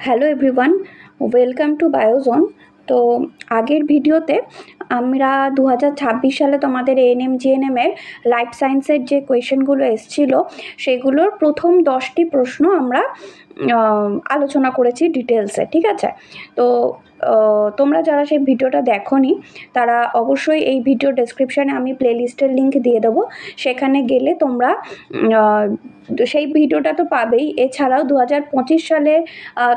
Hello everyone, welcome to Biozone. তো আগের ভিডিওতে আমরা 2026 সালে তোমাদের এএনএম জিএনএমের লাইফ সায়েন্সের যে কোয়েশনগুলো এসছিল সেগুলোর প্রথম 10টি প্রশ্ন আমরা আলোচনা করেছি ডিটেলসে, ঠিক আছে? তো তোমরা যারা সেই ভিডিওটা দেখোনি তারা অবশ্যই এই ভিডিও ডেসক্রিপশানে আমি প্লেলিস্টের লিঙ্ক দিয়ে দেবো, সেখানে গেলে তোমরা সেই ভিডিওটা তো পাবেই। এছাড়াও 2025 সালে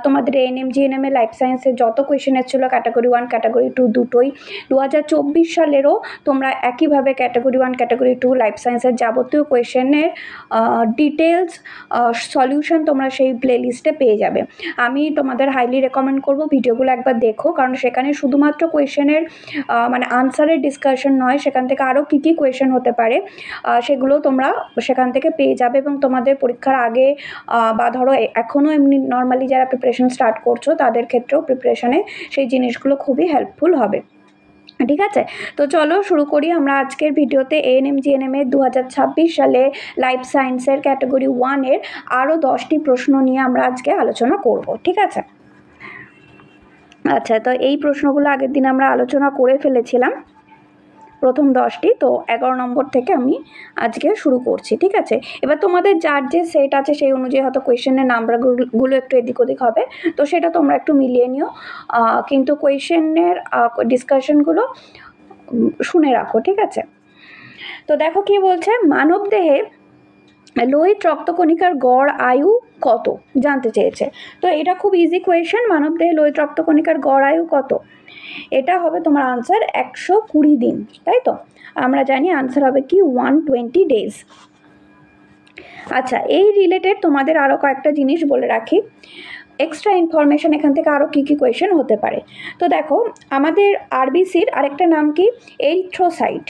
তোমাদের এএনএম জিএনএমের লাইফ সায়েন্সের যত কোয়েশন এসেছিলো ক্যাটাগরি 1 ক্যাটাগরি 2 দুটোই, 2024 সালেরও তোমরা একইভাবে ক্যাটাগরি 1 ক্যাটাগরি 2 লাইফ সায়েন্সের যাবতীয় কোয়েশনের ডিটেলস সলিউশন তোমরা সেই প্লেলিস্টে পেয়ে যাবে। আমি তোমাদের হাইলি রেকমেন্ড করবো ভিডিওগুলো একবার দেখো, কারণ সেখানে শুধুমাত্র কোয়েশনের মানে আনসারের ডিসকাশন নয়, সেখান থেকে আরও কী কী কোয়েশন হতে পারে সেগুলো তোমরা সেখান থেকে পেয়ে যাবে। এবং তোমাদের পরীক্ষার আগে বা ধরো এখনও এমনি নর্মালি যারা প্রিপারেশন স্টার্ট করছো তাদের ক্ষেত্রেও প্রিপারেশনে সেই জিনিসগুলো খুবই হেল্পফুল হবে, ঠিক আছে? তো চলো শুরু করি আমরা আজকের ভিডিওতে এএনএম জিএনএমের 2026 সালে লাইফ সায়েন্সের ক্যাটাগরি 1-এর আরও 10টি প্রশ্ন নিয়ে আমরা আজকে আলোচনা করব, ঠিক আছে? আচ্ছা, তো এই প্রশ্নগুলো আগের দিন আমরা আলোচনা করে ফেলেছিলাম প্রথম 10টি, তো 11 নম্বর থেকে আমি আজকে শুরু করছি, ঠিক আছে? এবার তোমাদের যার যে সেট আছে সেই অনুযায়ী হয়তো কোয়েশনের নাম্বারগুলো একটু এদিক ওদিক হবে, তো সেটা তোমরা একটু মিলিয়ে নিও, কিন্তু কোয়েশনের ডিসকাশনগুলো শুনে রাখো, ঠিক আছে? তো দেখো কি বলছে, মানবদেহে লোহিত রক্তকণিকার গড় আয়ু কত জানতে চেয়েছে। তো এটা খুব ইজি কোয়েশন, মানবদেহে লোহিত রক্তকণিকার গড় আয়ু কত? এটা হবে তোমার আনসার 120 দিন, তাই তো? আমরা জানি আনসার হবে কি 120 ডেজ। আচ্ছা, এই রিলেটেড তোমাদের আরও কয়েকটা জিনিস বলে রাখি, এক্সট্রা ইনফরমেশন এখান থেকে আরও কী কী কোয়েশন হতে পারে। তো দেখো, আমাদের আরবিসির আরেকটা নাম কি এরিথ্রোসাইট।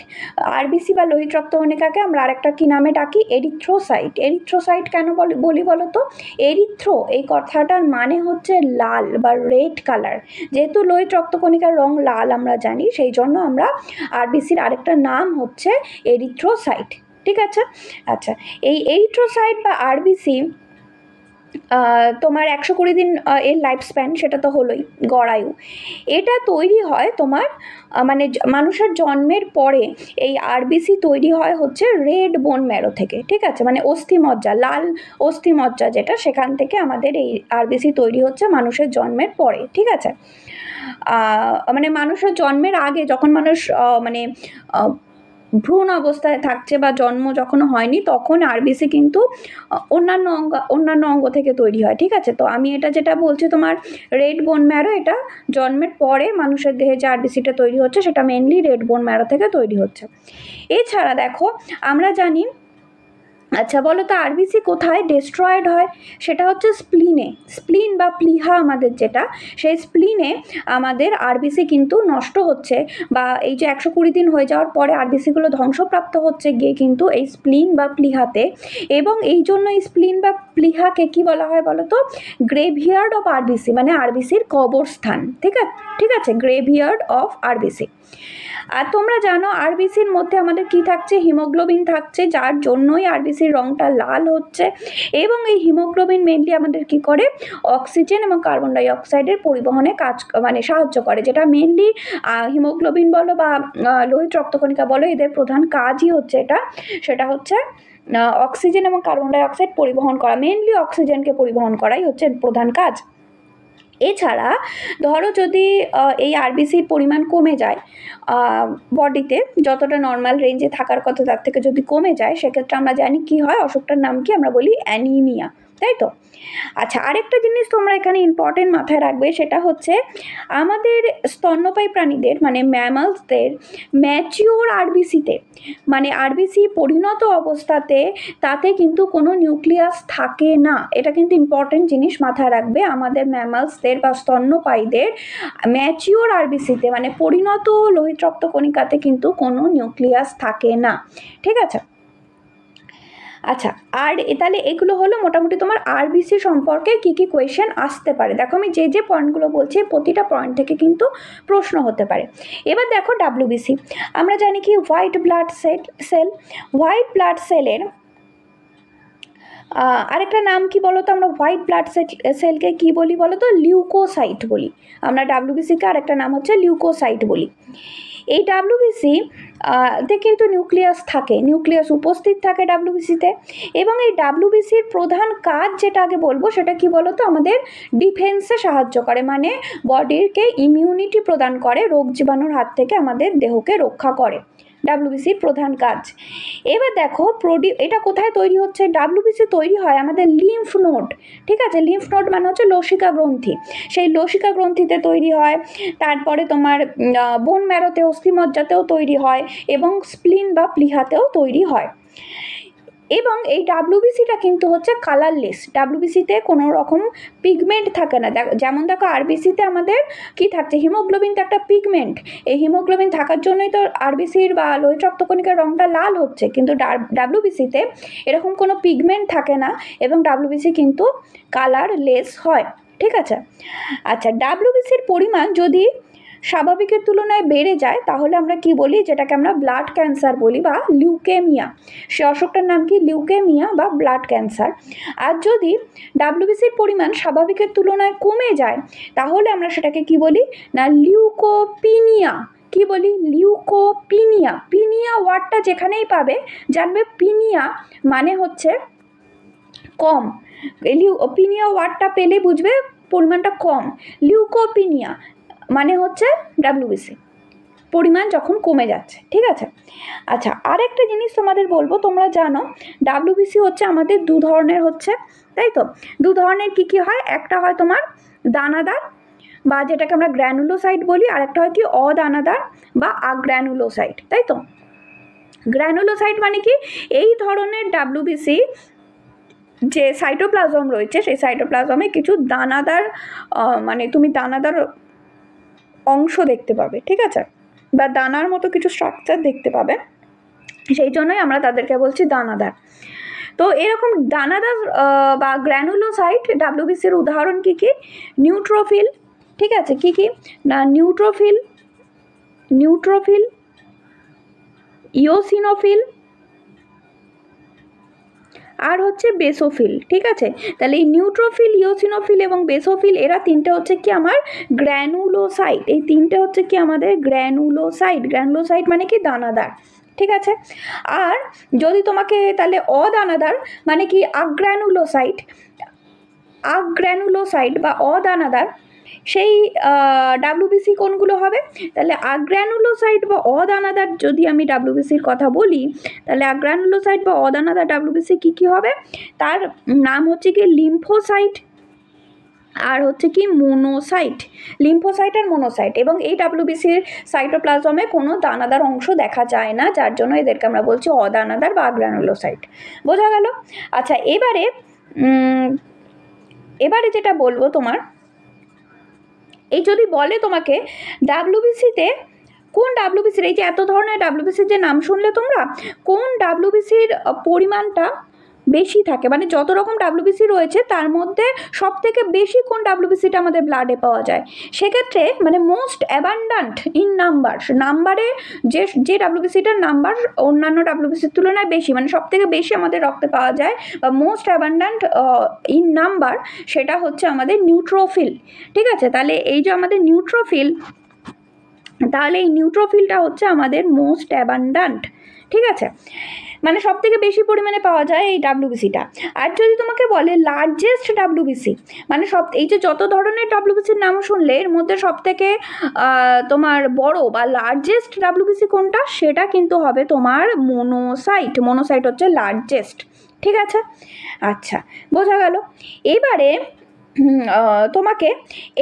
আরবিসি বা লোহিত রক্তকণিকাকে আমরা আরেকটা কি নামে ডাকি? এরিথ্রোসাইট। এরিথ্রোসাইট কেন বলি বলো তো? এরিথ্রো এই কথাটার মানে হচ্ছে লাল বা রেড কালার, যেহেতু লোহিত রক্তকণিকার রং লাল আমরা জানি, সেই জন্য আমরা আরবিসির আরেকটা নাম হচ্ছে এরিথ্রোসাইট, ঠিক আছে? আচ্ছা, এই এরিথ্রোসাইট বা আরবিসি তোমার 120 দিন এর লাইফ স্প্যান, সেটা তো হলোই গড়ায়ু। এটা তৈরি হয় তোমার মানে মানুষের জন্মের পরে এই আরবিসি তৈরি হয় হচ্ছে রেড বোন ম্যারো থেকে, ঠিক আছে? মানে অস্থিমজ্জা, লাল অস্থিমজ্জা যেটা, সেখান থেকে আমাদের এই আরবিসি তৈরি হচ্ছে মানুষের জন্মের পরে, ঠিক আছে? মানে মানুষের জন্মের আগে যখন মানুষ মানে ভ্রূণ অবস্থায় থাকছে বা জন্ম যখন হয়নি, তখন আরবিসি কিন্তু অন্যান্য অঙ্গ থেকে তৈরি হয়, ঠিক আছে? তো আমি এটা যেটা বলছি তোমার রেড বোন ম্যারো, এটা জন্মের পরে মানুষের দেহে যে আরবিসিটা তৈরি হচ্ছে সেটা মেনলি রেড বোন ম্যারো থেকে তৈরি হচ্ছে। এছাড়া দেখো, আমরা জানি, আচ্ছা বলো তো আরবিসি কোথায় ডেস্ট্রয়েড হয়? সেটা হচ্ছে স্প্লিনে। স্প্লিন বা প্লিহা আমাদের যেটা, সেই স্প্লিনে আমাদের আরবিসি কিন্তু নষ্ট হচ্ছে, বা এই যে 120 দিন হয়ে যাওয়ার পরে আরবিসিগুলো ধ্বংসপ্রাপ্ত হচ্ছে গিয়ে কিন্তু এই স্প্লিন বা প্লিহাতে। এবং এই জন্য এই স্প্লিন বা প্লিহাকে কি বলা হয় বলো তো? গ্রেভিয়ার্ড অফ আরবিসি, মানে আরবিসির কবরস্থান, ঠিক আছে? Graveyard of RBC. আর তোমরা জানো আরবিসির মধ্যে আমাদের কি থাকছে? হিমোগ্লোবিন থাকছে, যার জন্যই আরবিসির রংটা লাল হচ্ছে। এবং এই হিমোগ্লোবিন মেনলি আমাদের কি করে? অক্সিজেন এবং কার্বন ডাই অক্সাইডের পরিবহনে মানে সাহায্য করে, যেটা মেনলি হিমোগ্লোবিন বলো বা লোহিত রক্তকণিকা বলো, এদের প্রধান কাজই হচ্ছে সেটা হচ্ছে অক্সিজেন এবং কার্বন ডাই অক্সাইড পরিবহন করা, মেনলি অক্সিজেনকে পরিবহন করাই হচ্ছে প্রধান কাজ। এছাড়া ধরো যদি এই আরবিসির পরিমাণ কমে যায় বডিতে, যতটা নর্মাল রেঞ্জে থাকার কথা তার থেকে যদি কমে যায়, সেক্ষেত্রে আমরা জানি কি হয়, অসুখটার নাম কি? আমরা বলি অ্যানিমিয়া, তাই তো? আচ্ছা, আরেকটা জিনিস তোমরা এখানে ইম্পর্টেন্ট মাথায় রাখবে, সেটা হচ্ছে আমাদের স্তন্যপায়ী প্রাণীদের মানে ম্যামালসদের ম্যাচিওর আরবিসিতে, মানে আরবিসি পরিণত অবস্থাতে, তাতে কিন্তু কোনো নিউক্লিয়াস থাকে না। এটা কিন্তু ইম্পর্টেন্ট জিনিস মাথায় রাখবে, আমাদের ম্যামালসদের বা স্তন্যপায়ীদের ম্যাচিওর আরবিসিতে মানে পরিণত লোহিত রক্তকণিকাতে কিন্তু কোনো নিউক্লিয়াস থাকে না, ঠিক আছে? আচ্ছা, আর তাহলে এগুলো হলো মোটামুটি তোমার আরবিসি সম্পর্কে কি কি কোয়েশন আসতে পারে। দেখো আমি যে পয়েন্টগুলো বলছি প্রতিটা পয়েন্ট থেকে কিন্তু প্রশ্ন হতে পারে। এবার দেখো ডাব্লিউবিসি, আমরা জানি কি white blood cell. White blood সেলের আরেকটা নাম কি বলো তো, আমরা হোয়াইট ব্লাড সেলকে কি বলি বলো তো, লিউকোসাইট বলি আমরা। ডাব্লিউবিসিকে আরেকটা নাম হচ্ছে লিউকোসাইট বলি। এই ডাব্লিউবিসি তে কিন্তু নিউক্লিয়াস থাকে, নিউক্লিয়াস উপস্থিত থাকে ডাব্লিউবিসিতে। এবং এই ডাব্লিউবিসির প্রধান কাজ যেটা আগে বলবো সেটা কি বলো তো, আমাদের ডিফেন্সে সাহায্য করে, মানে বডিরকে ইমিউনিটি প্রদান করে, রোগ জীবাণুর হাত থেকে আমাদের দেহকে রক্ষা করে, ডাব্লিউবিসির প্রধান কাজ। এবার দেখো এটা কোথায় তৈরি হচ্ছে, ডাব্লিউবিসি তৈরি হয় আমাদের লিম্ফ নোড, ঠিক আছে। লিম্ফ নোড মানে হচ্ছে লসিকা গ্রন্থি, সেই লসিকা গ্রন্থিতে তৈরি হয়। তারপরে তোমার বোন ম্যারোতে, অস্থিমজ্জাতেও তৈরি হয়, এবং স্প্লিন বা প্লিহাতেও তৈরি হয়। এবং এই ডাব্লিউবিসিটা কিন্তু হচ্ছে কালারলেস, ডাব্লিউবিসিতে কোনো রকম পিগমেন্ট থাকে না। যেমন দেখো আরবিসিতে আমাদের কি থাকছে, হিমোগ্লোবিন তো একটা পিগমেন্ট, এই হিমোগ্লোবিন থাকার জন্যই তো আরবিসির বা লোহিত রক্তকণিকার রঙটা লাল হচ্ছে, কিন্তু ডাব্লিউবিসিতে এরকম কোনো পিগমেন্ট থাকে না, এবং ডাব্লিউবিসি কিন্তু কালারলেস হয়, ঠিক আছে। আচ্ছা, ডাব্লিউবিসির পরিমাণ যদি স্বাভাবিকের তুলনায় বেড়ে যায় তাহলে আমরা কি বলি, যেটাকে আমরা ব্লাড ক্যান্সার বলি বা লিউকেমিয়া, সে অসুখটার নাম কি, লিউকেমিয়া বা ব্লাড ক্যান্সার। আর যদি ডাব্লিউবিসির পরিমাণ স্বাভাবিকের তুলনায় কমে যায় তাহলে আমরা সেটাকে কি বলি না, লিউকোপিনিয়া। কি বলি, লিউকোপিনিয়া। পিনিয়া ওয়ার্ডটা যেখানেই পাবে জানবে পিনিয়া মানে হচ্ছে কম, লিউকোপিনিয়া ওয়ার্ডটা পেলে বুঝবে পরিমাণটা কম। লিউকোপিনিয়া মানে হচ্ছে ডাব্লিউবিসি পরিমাণ যখন কমে যাচ্ছে, ঠিক আছে। আচ্ছা, আরেকটা জিনিস তোমাদের বলবো, তোমরা জানো ডাব্লিউবিসি হচ্ছে আমাদের দু ধরনের হচ্ছে, তাই তো। দু ধরনের কি কি হয়, একটা হয় তোমার দানাদার বা যেটাকে আমরা গ্র্যানুলোসাইট বলি, আর একটা হয় কি অদানাদার বা আগ্র্যানুলোসাইট, তাই তো। গ্র্যানুলোসাইট মানে কি, এই ধরনের ডাব্লিউবিসি যে সাইটোপ্লাজম রয়েছে সেই সাইটোপ্লাজমে কিছু দানাদার মানে তুমি দানাদার অংশ দেখতে পাবে, ঠিক আছে, বা দানার মতো কিছু স্ট্রাকচার দেখতে পাবে, সেই জন্যই আমরা তাদেরকে বলছি দানাদার। তো এরকম দানাদার বা গ্র্যানুলোসাইট ডাব্লিউবিসির উদাহরণ কি কি, নিউট্রোফিল, ঠিক আছে। কি কি না, নিউট্রোফিল, ইওসিনোফিল আর হচ্ছে বেসোফিল, ঠিক আছে। তাহলে এই নিউট্রোফিল, ইওসিনোফিল এবং বেসোফিল এরা তিনটে হচ্ছে কি আমার গ্র্যানুলোসাইট, এই তিনটে হচ্ছে কি আমাদের গ্র্যানুলোসাইট। গ্র্যানুলোসাইট মানে কি দানাদার, ঠিক আছে। আর যদি তোমাকে তাহলে অদানাদার মানে কি আগ্র্যানুলোসাইট বা অদানাদার, সেই ডাব্লিউবিসি কোনগুলো হবে, তাহলে আগ্র্যানুলোসাইট বা অদানাদার যদি আমি ডাব্লিউবিসির কথা বলি, তাহলে আগ্র্যানুলোসাইট বা অদানাদার ডাব্লিউবিসি কী কী হবে, তার নাম হচ্ছে কি লিম্ফোসাইট আর হচ্ছে কি মোনোসাইট, লিম্ফোসাইট আর মোনোসাইট। এবং এই ডাব্লিউবিসির সাইটোপ্লাজমে কোনো দানাদার অংশ দেখা যায় না, যার জন্য এদেরকে আমরা বলছি অদানাদার বা আগ্র্যানুলোসাইট। বোঝা গেল? আচ্ছা, এবারে যেটা বলবো তোমার, এই যদি বলে তোমাকে ডাব্লিউবিসিতে কোন ডাব্লিউবিসির, এই যে এত ধরনের ডাব্লিউবিসির যে নাম শুনলে তোমরা, কোন ডাব্লিউবিসির পরিমাণটা বেশি থাকে, মানে যত রকম ডাব্লিউবিসি রয়েছে তার মধ্যে সব থেকে বেশি কোন ডাব্লিউবিসিটা আমাদের ব্লাডে পাওয়া যায়, সেক্ষেত্রে মানে মোস্ট অ্যাবান্ডান্ট ইন নাম্বারে যে ডাব্লিউবিসিটার নাম্বার অন্যান্য ডাব্লিউবিসির তুলনায় বেশি, মানে সব থেকে বেশি আমাদের রক্তে পাওয়া যায় বা মোস্ট অ্যাবান্ডান্ট ইন নাম্বার, সেটা হচ্ছে আমাদের নিউট্রোফিল, ঠিক আছে। তাহলে এই যে আমাদের নিউট্রোফিল, তাহলে এই নিউট্রোফিলটা হচ্ছে আমাদের মোস্ট অ্যাবান্ডান্ট, ঠিক আছে, মানে সব থেকে বেশি পরিমাণে পাওয়া যায় এই ডাব্লিউবিসিটা। আর যদি তোমাকে বলে লার্জেস্ট ডাব্লিউবিসি, মানে এই যে যত ধরনের ডাব্লিউবিসির নাম শুনলে এর মধ্যে সব থেকে তোমার বড় বা লার্জেস্ট ডাব্লিউবিসি কোনটা, সেটা কিন্তু হবে তোমার মোনোসাইট হচ্ছে লার্জেস্ট, ঠিক আছে। আচ্ছা, বোঝা গেল। এবারে তোমাকে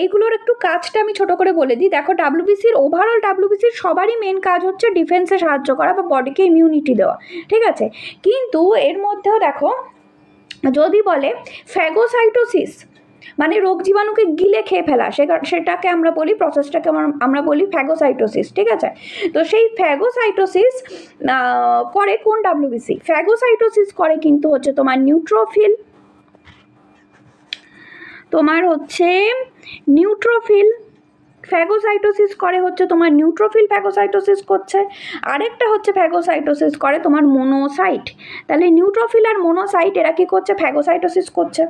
এইগুলোর একটু কাজটা আমি ছোট করে বলে দিই। দেখো, ওভারঅল ডাব্লিউবিসির সবারই মেন কাজ হচ্ছে ডিফেন্সে সাহায্য করা বা বডিকে ইমিউনিটি দেওয়া, ঠিক আছে। কিন্তু এর মধ্যেও দেখো, যদি বলে ফ্যাগোসাইটোসিস মানে রোগ জীবাণুকে গিলে খেয়ে ফেলা, সেটাকে আমরা বলি, প্রসেসটাকে আমরা বলি ফ্যাগোসাইটোসিস, ঠিক আছে। তো সেই ফ্যাগোসাইটোসিস করে কোন ডাব্লিউবিসি, ফ্যাগোসাইটোসিস করে কিন্তু হচ্ছে তোমার নিউট্রোফিল, তোমার হচ্ছে নিউট্রোফিল, ফ্যাগোসাইটোসিস করে হচ্ছে তোমার নিউট্রোফিল ফ্যাগোসাইটোসিস করছে, আরেকটা হচ্ছে ফ্যাগোসাইটোসিস করে তোমার মোনোসাইট। তাহলে নিউট্রোফিল আর মোনোসাইট এরা কী করছে, ফ্যাগোসাইটোসিস করছে।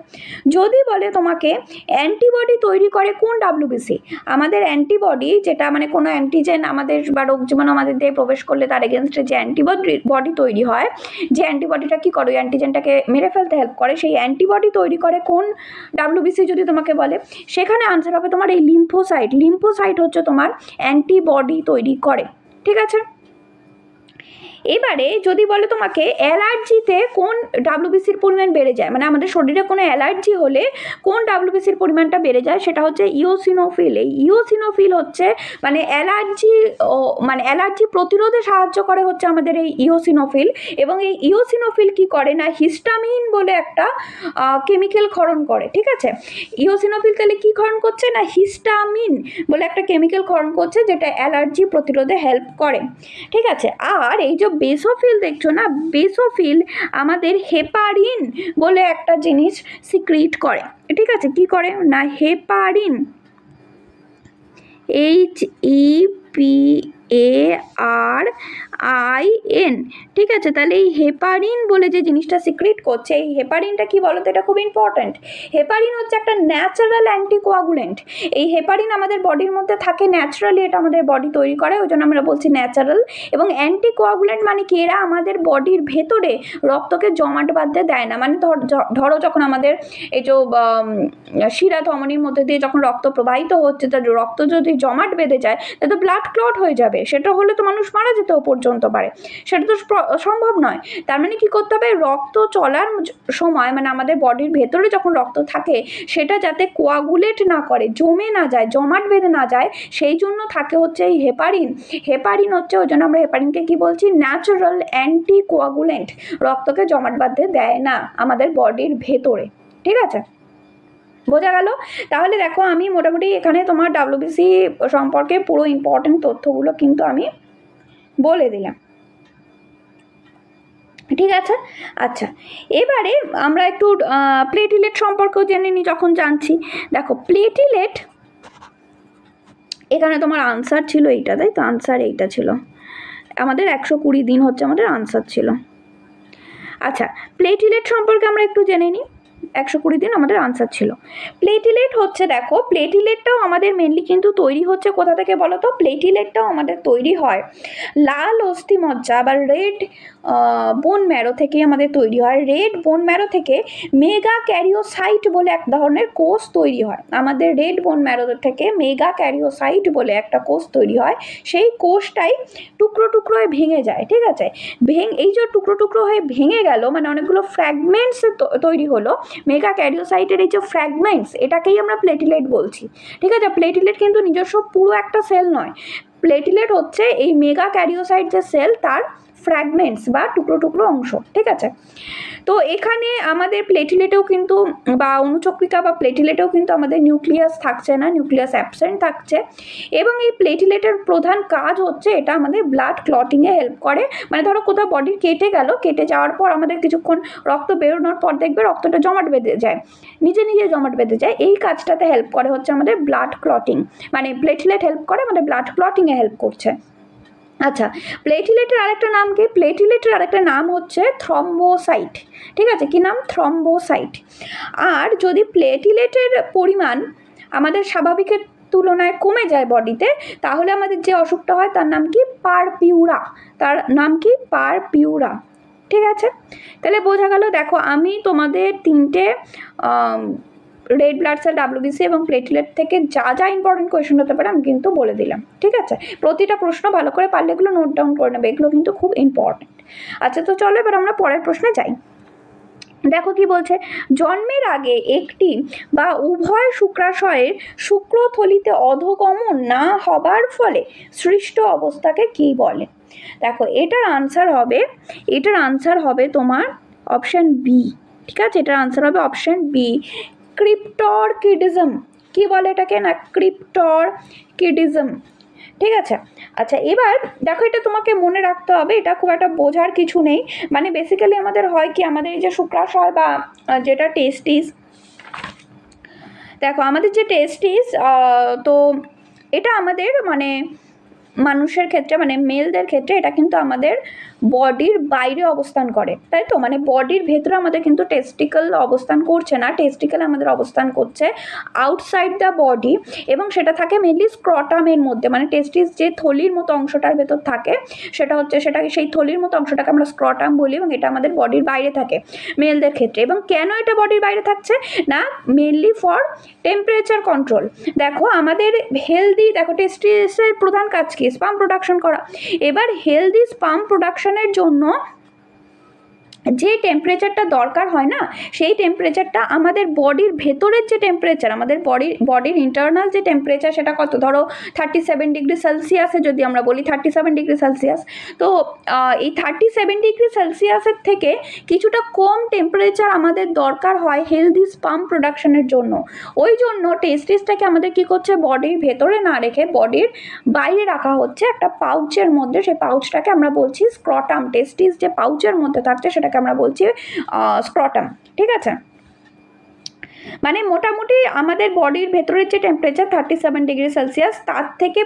যদি বলে তোমাকে অ্যান্টিবডি তৈরি করে কোন ডাব্লিউবিসি, আমাদের অ্যান্টিবডি যেটা মানে কোনো অ্যান্টিজেন আমাদের বা রোগ জীবাণু আমাদের দেহে প্রবেশ করলে তার এগেনস্টে যে অ্যান্টিবডি তৈরি হয়, যে অ্যান্টিবডিটা কী করে, অ্যান্টিজেনটাকে মেরে ফেলতে হেল্প করে, সেই অ্যান্টিবডি তৈরি করে কোন ডাব্লিউবিসি যদি তোমাকে বলে, সেখানে আনসার হবে তোমার এই লিম্ফোসাইট। লিম্ফোসাইট হচ্ছে তোমার অ্যান্টিবডি তৈরি করে, ঠিক আছে। এবারে যদি বলে তোমাকে অ্যালার্জিতে কোন ডাব্লিউবিসির পরিমাণ বেড়ে যায়, মানে আমাদের শরীরে কোনো অ্যালার্জি হলে কোন ডাব্লিউবিসির পরিমাণটা বেড়ে যায়, সেটা হচ্ছে ইওসিনোফিল। এই ইওসিনোফিল হচ্ছে মানে অ্যালার্জি প্রতিরোধে সাহায্য করে হচ্ছে আমাদের এই ইওসিনোফিল। এবং এই ইওসিনোফিল কি করে না, হিস্টামিন বলে একটা কেমিক্যাল ক্ষরণ করে, ঠিক আছে। ইওসিনোফিল তাহলে কি ক্ষরণ করছে না, হিস্টামিন বলে একটা কেমিক্যাল ক্ষরণ করছে, যেটা অ্যালার্জি প্রতিরোধে হেল্প করে, ঠিক আছে। আর এই যে বেসোফিল দেখছো না, বেসোফিল আমাদের হেপারিন বলে একটা জিনিস সিক্রিট করে, ঠিক আছে। কি করে না, হেপারিন, HEPARIN, ঠিক আছে। তাহলে এই হেপারিন বলে যে জিনিসটা সিক্রিট করছে, এই হেপারিনটা কি বলো তো, এটা খুব ইম্পর্ট্যান্ট। হেপারিন হচ্ছে একটা ন্যাচারাল অ্যান্টিকোয়াগুলেন্ট। এই হেপারিন আমাদের বডির মধ্যে থাকে ন্যাচারালি, এটা আমাদের বডি তৈরি করে, ওই জন্য আমরা বলছি ন্যাচারাল। এবং অ্যান্টিকোয়াগুলেন্ট মানে কি, এরা আমাদের বডির ভেতরে রক্তকে জমাট বাঁধতে দেয় না। মানে ধরো যখন আমাদের এই যে শিরা ধমনির মধ্যে দিয়ে যখন রক্ত প্রবাহিত হচ্ছে, তার রক্ত যদি জমাট বেঁধে যায় তাহলে তো ব্লাড ক্লট হয়ে যাবে, সেটা হলে তো মানুষ মারা যেতেও পর্যন্ত পারে, সেটা তো সম্ভব নয়। তার মানে কি করতে হবে, রক্ত চলার সময় মানে আমাদের বডির ভেতরে যখন রক্ত থাকে সেটা যাতে কোয়াগুলেট না করে, জমে না যায়, জমাট বেঁধে না যায়, সেই জন্য থাকে হচ্ছে এই হেপারিন। হেপারিন হচ্ছে, ওই জন্য আমরা হেপারিনকে কি বলছি, ন্যাচারাল অ্যান্টিকোয়াগুলেন্ট, রক্তকে জমাট বাঁধতে দেয় না আমাদের বডির ভেতরে, ঠিক আছে। বোঝা গেল? তাহলে দেখো আমি মোটামুটি এখানে তোমার ডাব্লিউবিসি সম্পর্কে পুরো ইম্পর্টেন্ট তথ্যগুলো কিন্তু আমি বলে দিলাম, ঠিক আছে। আচ্ছা, এবারে আমরা একটু প্লেটিলেট সম্পর্কেও জেনে নিই যখন জানছি। দেখো প্লেটিলেট, এখানে তোমার আনসার ছিল এইটা, তাই তো, আনসার এইটা ছিল আমাদের 120 দিন হচ্ছে আমাদের আনসার ছিল। আচ্ছা, প্লেটিলেট সম্পর্কে আমরা একটু জেনে নিই। 120 দিন আমাদের আনসার ছিল। প্লেটিলেট হচ্ছে, দেখো প্লেটিলেটটাও আমাদের মেনলি কিন্তু তৈরি হচ্ছে কোথা থেকে বলো তো, প্লেটিলেটটাও আমাদের তৈরি হয় লাল অস্থিমজ্জা বা রেড বোন ম্যারো থেকে আমাদের তৈরি হয়। রেড বোন ম্যারো থেকে মেগা ক্যারিওসাইট বলে এক ধরনের কোষ তৈরি হয়। আমাদের রেড বোন ম্যারো থেকে মেগা ক্যারিওসাইট বলে একটা কোষ তৈরি হয়, সেই কোষটাই টুকরো টুকরো হয়ে ভেঙে যায়, ঠিক আছে। এই যে টুকরো টুকরো হয়ে ভেঙে গেল, মানে অনেকগুলো ফ্র্যাগমেন্টস তৈরি হলো, মেগা ক্যারিওসাইটের এই যে ফ্র্যাগমেন্টস, এটাকেই আমরা প্লেটিলেট বলছি, ঠিক আছে। প্লেটিলেট কিন্তু নিজস্ব পুরো একটা সেল নয়, প্লেটিলেট হচ্ছে এই মেগা ক্যারিওসাইট যে সেল, তার ফ্র্যাগমেন্টস বা টুকরো টুকরো অংশ, ঠিক আছে। তো এখানে আমাদের প্লেটিলেটেও কিন্তু বা অনুচক্রিকা বা প্লেটিলেটেও কিন্তু আমাদের নিউক্লিয়াস থাকছে না, নিউক্লিয়াস অ্যাবসেন্ট থাকছে। এবং এই প্লেটিলেটের প্রধান কাজ হচ্ছে এটা আমাদের ব্লাড ক্লটিংয়ে হেল্প করে। মানে ধরো কোথাও বডি কেটে গেল, কেটে যাওয়ার পর আমাদের কিছুক্ষণ রক্ত বেরোনোর পর দেখবে রক্তটা জমাট বেঁধে যায়, নিজে নিজে জমাট বেঁধে যায়, এই কাজটাতে হেল্প করে হচ্ছে আমাদের ব্লাড ক্লটিং, মানে প্লেটিলেট হেল্প করে আমাদের ব্লাড ক্লটিংয়ে হেল্প করছে। আচ্ছা, প্লেটিলেটের আরেকটা নাম কি, প্লেটিলেটের আরেকটা নাম হচ্ছে থ্রম্বোসাইট, ঠিক আছে। কি নাম, থ্রম্বোসাইট। আর যদি প্লেটিলেটের পরিমাণ আমাদের স্বাভাবিকের তুলনায় কমে যায় বডিতে, তাহলে আমাদের যে অসুখটা হয় তার নাম কি, পারপিউরা, তার নাম কি, পারপিউরা, ঠিক আছে। তাহলে বোঝা গেল। দেখো আমি তোমাদের তিনটে রেড ব্লাড সেল, ডাব্লিউবিসি এবং প্লেটলেট থেকে যা যা ইম্পর্টেন্ট কোয়েশ্চেন হতে পারে আমি কিন্তু বলে দিলাম, ঠিক আছে। প্রতিটা প্রশ্ন ভালো করে পারলে এগুলো নোট ডাউন করে নেবে, এগুলো কিন্তু খুব ইম্পর্টেন্ট। আচ্ছা, তো চলো এবার আমরা পরের প্রশ্নে যাই। দেখো কি বলছে, জন্মের আগে একটি বা উভয় শুক্রাশয়ের শুক্রথলিতে অধোগমন না হবার ফলে সৃষ্ট অবস্থাকে কি বলে? দেখো এটার আনসার হবে তোমার অপশন বি, ঠিক আছে। এটার আনসার হবে অপশন বি, ক্রিপ্টরকিডিজম। কি বলে এটাকে না, ক্রিপ্টরকিডিজম, ঠিক আছে। আচ্ছা, এবার দেখো এটা তোমাকে মনে রাখতে হবে, এটা খুব একটা বোঝার কিছু নেই। মানে বেসিক্যালি আমাদের হয় কি, আমাদের এই যে শুক্রাশয় বা যেটা টেস্টিস, দেখো আমাদের যে টেস্টিস, তো এটা আমাদের মানে মানুষের ক্ষেত্রে মানে মেলদের ক্ষেত্রে এটা কিন্তু আমাদের বডির বাইরে অবস্থান করে, তাই তো? মানে বডির ভেতরে আমাদের কিন্তু টেস্টিকেল অবস্থান করছে না, টেস্টিকেল আমাদের অবস্থান করছে আউটসাইড দ্য বডি, এবং সেটা থাকে মেনলি স্ক্রটামের মধ্যে, মানে টেস্টিস যে থলির মতো অংশটার ভেতর থাকে সেটা হচ্ছে সেটাকে সেই থলির মতো অংশটাকে আমরা স্ক্রটাম বলি, এবং এটা আমাদের বডির বাইরে থাকে মেলদের ক্ষেত্রে। এবং কেন এটা বডির বাইরে থাকছে না? Mainly for temperature control. দেখো আমাদের হেলদি, দেখো টেস্টিসের প্রধান কাজ কি? স্পাম প্রোডাকশন করা। এবার হেলদি স্পাম প্রোডাকশনের জন্য যে টেম্পারেচারটা দরকার হয় না, সেই টেম্পারেচারটা আমাদের বডির ভেতরের যে টেম্পারেচার, আমাদের বডির ইন্টারনাল যে টেম্পারেচার, সেটা কত? ধরো 37 ডিগ্রি সেলসিয়াসে যদি আমরা বলি 37 ডিগ্রি সেলসিয়াস, তো এই 37 ডিগ্রি সেলসিয়াসের থেকে কিছুটা কম টেম্পারেচার আমাদের দরকার হয় হেলদি স্পাম প্রোডাকশনের জন্য। ওই জন্য টেস্টিসটাকে আমাদের কী করছে? বডির ভেতরে না রেখে বডির বাইরে রাখা হচ্ছে একটা পাউচের মধ্যে। সেই পাউচটাকে আমরা বলছি স্ক্রটাম। টেস্টিস যে পাউচের মধ্যে থাকছে সেটাকে আমরা বলছি স্ক্রটাম, ঠিক আছে? মানে মোটামুটি আমাদের বডির ভেতরের যে টেম্পারেচার 37 ডিগ্রি সেলসিয়াস, তার থেকে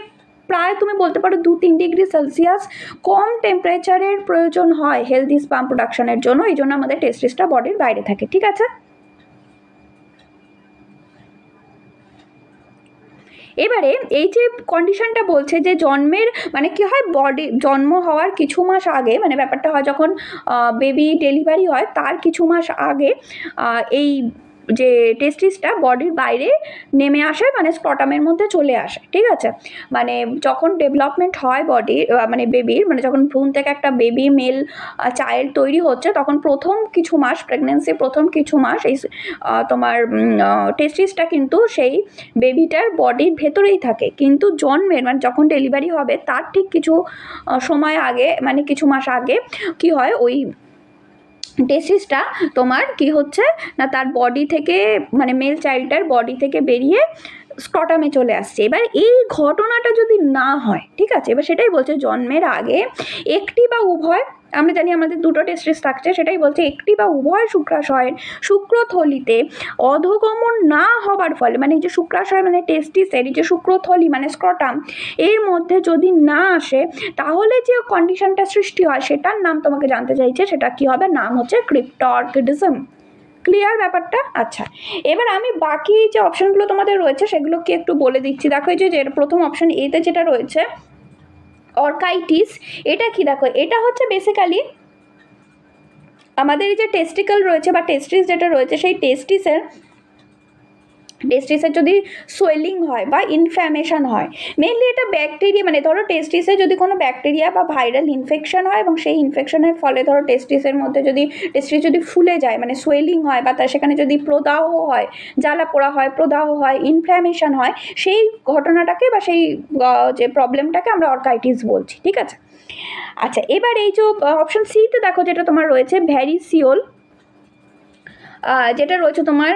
প্রায় তুমি বলতে পারো 2-3 ডিগ্রি সেলসিয়াস কম টেম্পারেচারের প্রয়োজন হয় হেলদি স্পাম প্রোডাকশনের জন্য। এই জন্য আমাদের টেস্টিসটা বডির বাইরে থাকে, ঠিক আছে? এবারে এই যে কন্ডিশনটা বলছে যে জন্মের মানে কি হয়, বডি জন্ম হওয়ার কিছু মাস আগে, মানে ব্যাপারটা হয় যখন বেবি ডেলিভারি হয় তার কিছু মাস আগে এই যে টেস্টিসটা বডির বাইরে নেমে আসে, মানে স্ক্রটামের মধ্যে চলে আসে, ঠিক আছে? মানে যখন ডেভেলপমেন্ট হয় বডির মানে বেবির, মানে যখন ভ্রূণ থেকে একটা বেবি মেল চাইল্ড তৈরি হচ্ছে, তখন প্রথম কিছু মাস, প্রেগনেন্সির প্রথম কিছু মাস এই তোমার টেস্টিসটা কিন্তু সেই বেবিটার বডির ভেতরেই থাকে। কিন্তু জন্মের মানে যখন ডেলিভারি হবে তার ঠিক কিছু সময় আগে, মানে কিছু মাস আগে কি হয়, ওই টেস্টিসটা তোমার কি হচ্ছে না, তার বডি থেকে মানে মেল চাইল্ডটার বডি থেকে বেরিয়ে স্ক্রটামে চলে আসছে। এবার এই ঘটনাটা যদি না হয়, ঠিক আছে, এবার সেটাই বলছে জন্মের আগে একটি বা উভয়, আমরা জানি আমাদের দুটো টেস্টিস থাকছে, সেটাই বলছে একটি বা উভয় শুক্রাশয়ের শুক্রথলিতে অধোগমন না হবার ফলে, মানে এই যে শুক্রাশয় মানে টেস্টিসের এই যে শুক্রথলি মানে স্ক্রটাম, এর মধ্যে যদি না আসে তাহলে যে কন্ডিশনটা সৃষ্টি হয় সেটার নাম তোমাকে জানতে চাইছে, সেটা কি হবে? নাম হচ্ছে ক্রিপ্টরকিডিজম। ক্লিয়ার ব্যাপারটা? আচ্ছা, এবার আমি বাকি যে অপশানগুলো তোমাদের রয়েছে সেগুলোকে একটু বলে দিচ্ছি। দেখো এই যে প্রথম অপশান এতে যেটা রয়েছে অর্কাইটিস, এটা কি? দেখো এটা হচ্ছে বেসিক্যালি আমাদের এই যে টেস্টিকল রয়েছে বা টেস্টিস যেটা রয়েছে, সেই টেস্টিসের যদি সোয়েলিং হয় বা ইনফ্ল্যামেশন হয়, মেনলি এটা ব্যাকটেরিয়া, মানে ধরো টেস্টিসে যদি কোনো ব্যাকটেরিয়া বা ভাইরাল ইনফেকশন হয় এবং সেই ইনফেকশনের ফলে ধরো টেস্টিসের মধ্যে যদি টেস্টিস যদি ফুলে যায়, মানে সোয়েলিং হয়, বা তার সেখানে যদি প্রদাহ হয়, জ্বালা পোড়া হয়, প্রদাহ হয়, ইনফ্ল্যামেশন হয়, সেই ঘটনাটাকে বা সেই যে প্রবলেমটাকে আমরা অর্কাইটিস বলছি, ঠিক আছে? আচ্ছা, এবার এই যে অপশন সিতে দেখো যেটা তোমার রয়েছে ভ্যারিসিওল, যেটা রয়েছে তোমার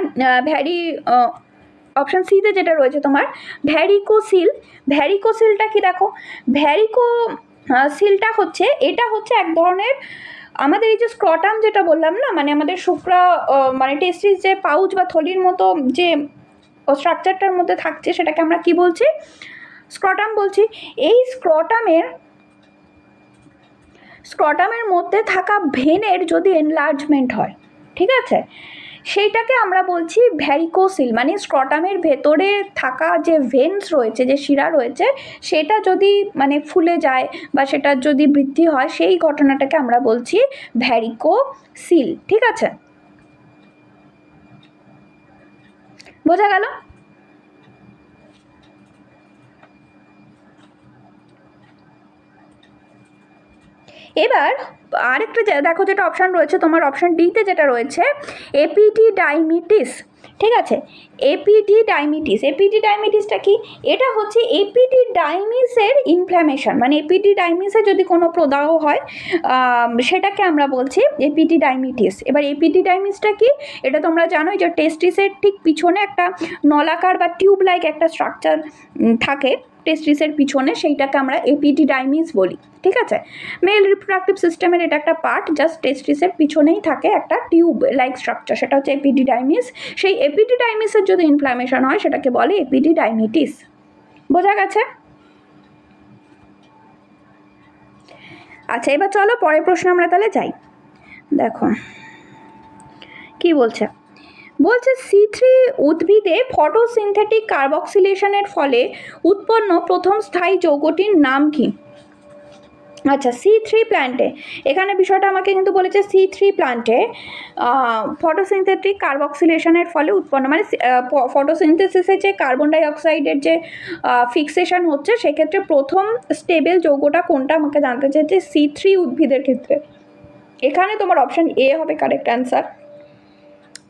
অপশান সিতে যেটা রয়েছে তোমার ভ্যারিকোসিল। ভ্যারিকোসিলটা কি? দেখো সিলটা হচ্ছে, এটা হচ্ছে এক ধরনের আমাদের এই যে স্ক্রটাম যেটা বললাম না, মানে আমাদের মানে টেস্টিস যে পাউচ বা থলির মতো যে স্ট্রাকচারটার মধ্যে থাকছে সেটাকে আমরা কি বলছি? স্ক্রটাম বলছি। এই স্ক্রটামের মধ্যে থাকা ভেনের যদি এনলার্জমেন্ট হয়, ঠিক আছে, সেইটাকে আমরা বলছি ভ্যারিকোসিল। মানে স্ক্রটামের ভেতরে থাকা যে ভেন্স রয়েছে, যে শিরা রয়েছে, সেটা যদি মানে ফুলে যায় বা সেটা যদি বৃদ্ধি হয়, সেই ঘটনাটাকে আমরা বলছি ভ্যারিকোসিল, ঠিক আছে? বোঝা গেল? এবার আরেকটা দেখো যেটা অপশান রয়েছে তোমার অপশান ডিতে যেটা রয়েছে এপিডিডাইমিটিস, ঠিক আছে? এপিডিডাইমিটিসটা কি? এটা হচ্ছে এপিডিডাইমিসের ইনফ্ল্যামেশন, মানে এপিডিডাইমিসে যদি কোনো প্রদাহ হয় সেটাকে আমরা বলছি এপিডিডাইমিটিস। এবার এপিডিডাইমিসটা কি? এটা তোমরা জানোই যে টেস্টিসের ঠিক পিছনে একটা নলাকার বা টিউব লাইক একটা স্ট্রাকচার থাকে টেস্টিসের পিছনে, সেইটাকে আমরা এপিডিডাইমিস বলি, ঠিক আছে? মেল রিপ্রোডাক্টিভ সিস্টেমের এটা একটা পার্ট, জাস্ট টেস্টিসের পিছনেই থাকে একটা টিউব লাইক স্ট্রাকচার, সেটা হচ্ছে এপিডিডাইমিস। সেই এপিডিডাইমিসের যদি ইনফ্ল্যামেশন হয় সেটাকে বলে এপিডিডাইমিটিস, বোঝা গেছে? আচ্ছা, এবার চলো পরের প্রশ্ন আমরা তাহলে যাই। দেখো কি বলছে, বলছে C3 উদ্ভিদে ফটোসিনথেটিক কার্বক্সিলেশনের ফলে উৎপন্ন প্রথম স্থায়ী যৌগটির নাম কি? আচ্ছা, C3 প্ল্যান্টে, এখানে বিষয়টা আমাকে কিন্তু বলেছে C3 প্ল্যান্টে ফটোসিনথেটিক কার্বক্সিলেশনের ফলে উৎপন্ন, মানে ফটোসিনথেসিসে যে কার্বন ডাই অক্সাইডের যে ফিক্সেশন হচ্ছে সেক্ষেত্রে প্রথম স্টেবল যৌগটা কোনটা আমাকে জানতে চাইছে C3 উদ্ভিদের ক্ষেত্রে। এখানে তোমার অপশান এ হবে কারেক্ট অ্যান্সার,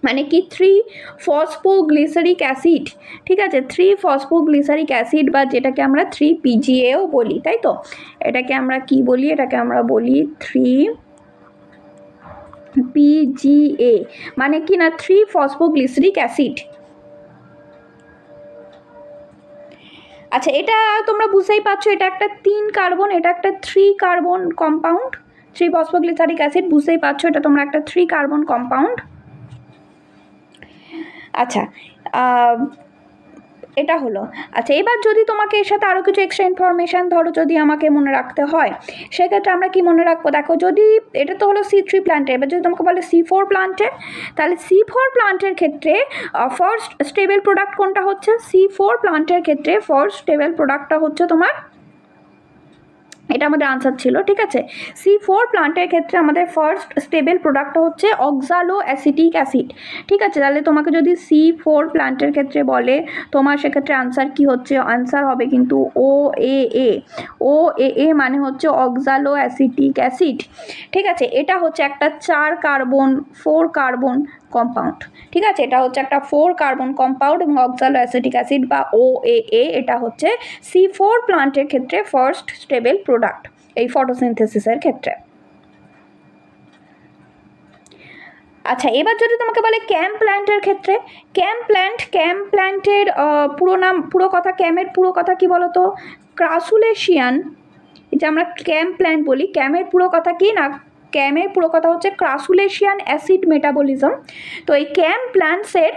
মানে কি 3-ফসফোগ্লিসারিক অ্যাসিড, ঠিক আছে, 3-ফসফোগ্লিসারিক অ্যাসিড বা যেটাকে আমরা 3PGAও বলি, তাই তো? এটাকে আমরা কি বলি? এটাকে আমরা বলি 3PGA, মানে কি না 3-ফসফোগ্লিসারিক অ্যাসিড। আচ্ছা, এটা তোমরা বুঝতেই পারছো, এটা একটা 3 কার্বন, এটা একটা 3 কার্বন কম্পাউন্ড, 3-ফসফোগ্লিসারিক অ্যাসিড, বুঝতেই পারছো এটা তোমরা একটা 3 কার্বন কম্পাউন্ড। আচ্ছা, এটা হলো। আচ্ছা, এবার যদি তোমাকে এর সাথে আরও কিছু এক্সট্রা ইনফরমেশান ধরো যদি আমাকে মনে রাখতে হয়, সেক্ষেত্রে আমরা কি মনে রাখবো? দেখো, যদি এটা তো হলো C3 প্ল্যান্টে, এবার যদি তোমাকে বলে C4 প্ল্যান্টে, তাহলে C4 প্ল্যান্টের ক্ষেত্রে ফার্স্ট স্টেবল প্রোডাক্ট কোনটা হচ্ছে? C4 প্ল্যান্টের ক্ষেত্রে ফার্স্ট স্টেবল প্রোডাক্টটা হচ্ছে তোমার, এটা আমাদের আনসার ছিল, ঠিক আছে। C4 প্ল্যান্টের ক্ষেত্রে আমাদের ফার্স্ট স্টেবল প্রোডাক্ট হচ্ছে অক্সালো অ্যাসিটিক অ্যাসিড, ঠিক আছে। তাহলে তোমাকে যদি C4 প্ল্যান্টের ক্ষেত্রে বলে, তোমার সেক্ষেত্রে আনসার কি হচ্ছে? আনসার হবে কিন্তু OAA। OAA মানে হচ্ছে অক্সালো অ্যাসিটিক অ্যাসিড, ঠিক আছে। এটা হচ্ছে একটা 4 কার্বন 4 কার্বন কম্পাউন্ড, ঠিক আছে। এটা হচ্ছে একটা 4 কার্বন কম্পাউন্ড এবং অক্সালো অ্যাসিটিক অ্যাসিড বা OAA, এটা হচ্ছে C4 প্ল্যান্টের ক্ষেত্রে ফার্স্ট স্টেবল প্রোডাক্ট এই ফটোসিনথেসিসের ক্ষেত্রে। আচ্ছা, এবার যদি তোমাকে বলে ক্যাম প্ল্যান্টের ক্ষেত্রে, ক্যাম প্ল্যান্টের পুরো নাম, পুরো কথা, ক্যামের পুরো কথা কি বলো তো? ক্রাসুলেশিয়ান, যে আমরা ক্যাম প্ল্যান্ট বলি, ক্যামের পুরো কথা কি না? ক্যামের পুরো কথা হচ্ছে ক্রাসুলেশিয়ান অ্যাসিড মেটাবলিজম। তো এই ক্যাম প্ল্যান্টসের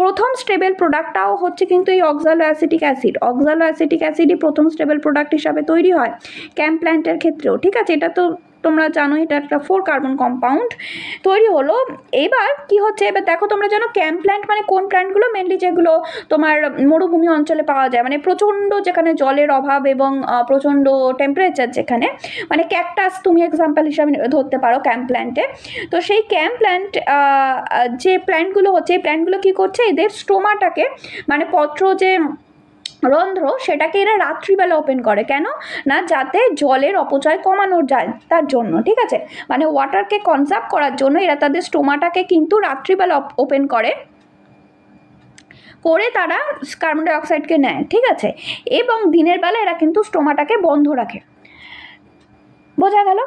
প্রথম স্টেবল প্রোডাক্টটাও হচ্ছে কিন্তু এই oxalo acetic acid. Oxalo acetic অ্যাসিডই প্রথম স্টেবল প্রোডাক্ট হিসাবে তৈরি হয় ক্যাম প্ল্যান্টের ক্ষেত্রেও, ঠিক আছে। এটা তো তোমরা জানো, এটা একটা 4 কার্বন কম্পাউন্ড তৈরি হলো। এবার কি হচ্ছে, এবার দেখো তোমরা জানো ক্যাম প্ল্যান্ট মানে কোন প্ল্যান্টগুলো? মেনলি যেগুলো তোমার মরুভূমি অঞ্চলে পাওয়া যায়, মানে প্রচণ্ড যেখানে জলের অভাব এবং প্রচণ্ড টেম্পারেচার যেখানে, মানে ক্যাকটাস তুমি এক্সাম্পল হিসাবে ধরতে পারো ক্যাম প্ল্যান্টে। তো সেই ক্যাম প্ল্যান্ট যে প্ল্যান্টগুলো হচ্ছে, এই প্ল্যান্টগুলো কী করছে, এদের স্টোমাটাকে, মানে পত্র যে রন্ধ্র, সেটাকে এরা রাত্রিবেলা ওপেন করে। কেন না? যাতে জলের অপচয় কমানো যায় তার জন্য, ঠিক আছে। মানে ওয়াটারকে কনজার্ভ করার জন্য এরা তাদের স্টোমাটাকে কিন্তু রাত্রিবেলা ওপেন করে, তারা কার্বন ডাই অক্সাইডকে নেয়, ঠিক আছে। এবং দিনের বেলা এরা কিন্তু স্টোমাটাকে বন্ধ রাখে। বোঝা গেল?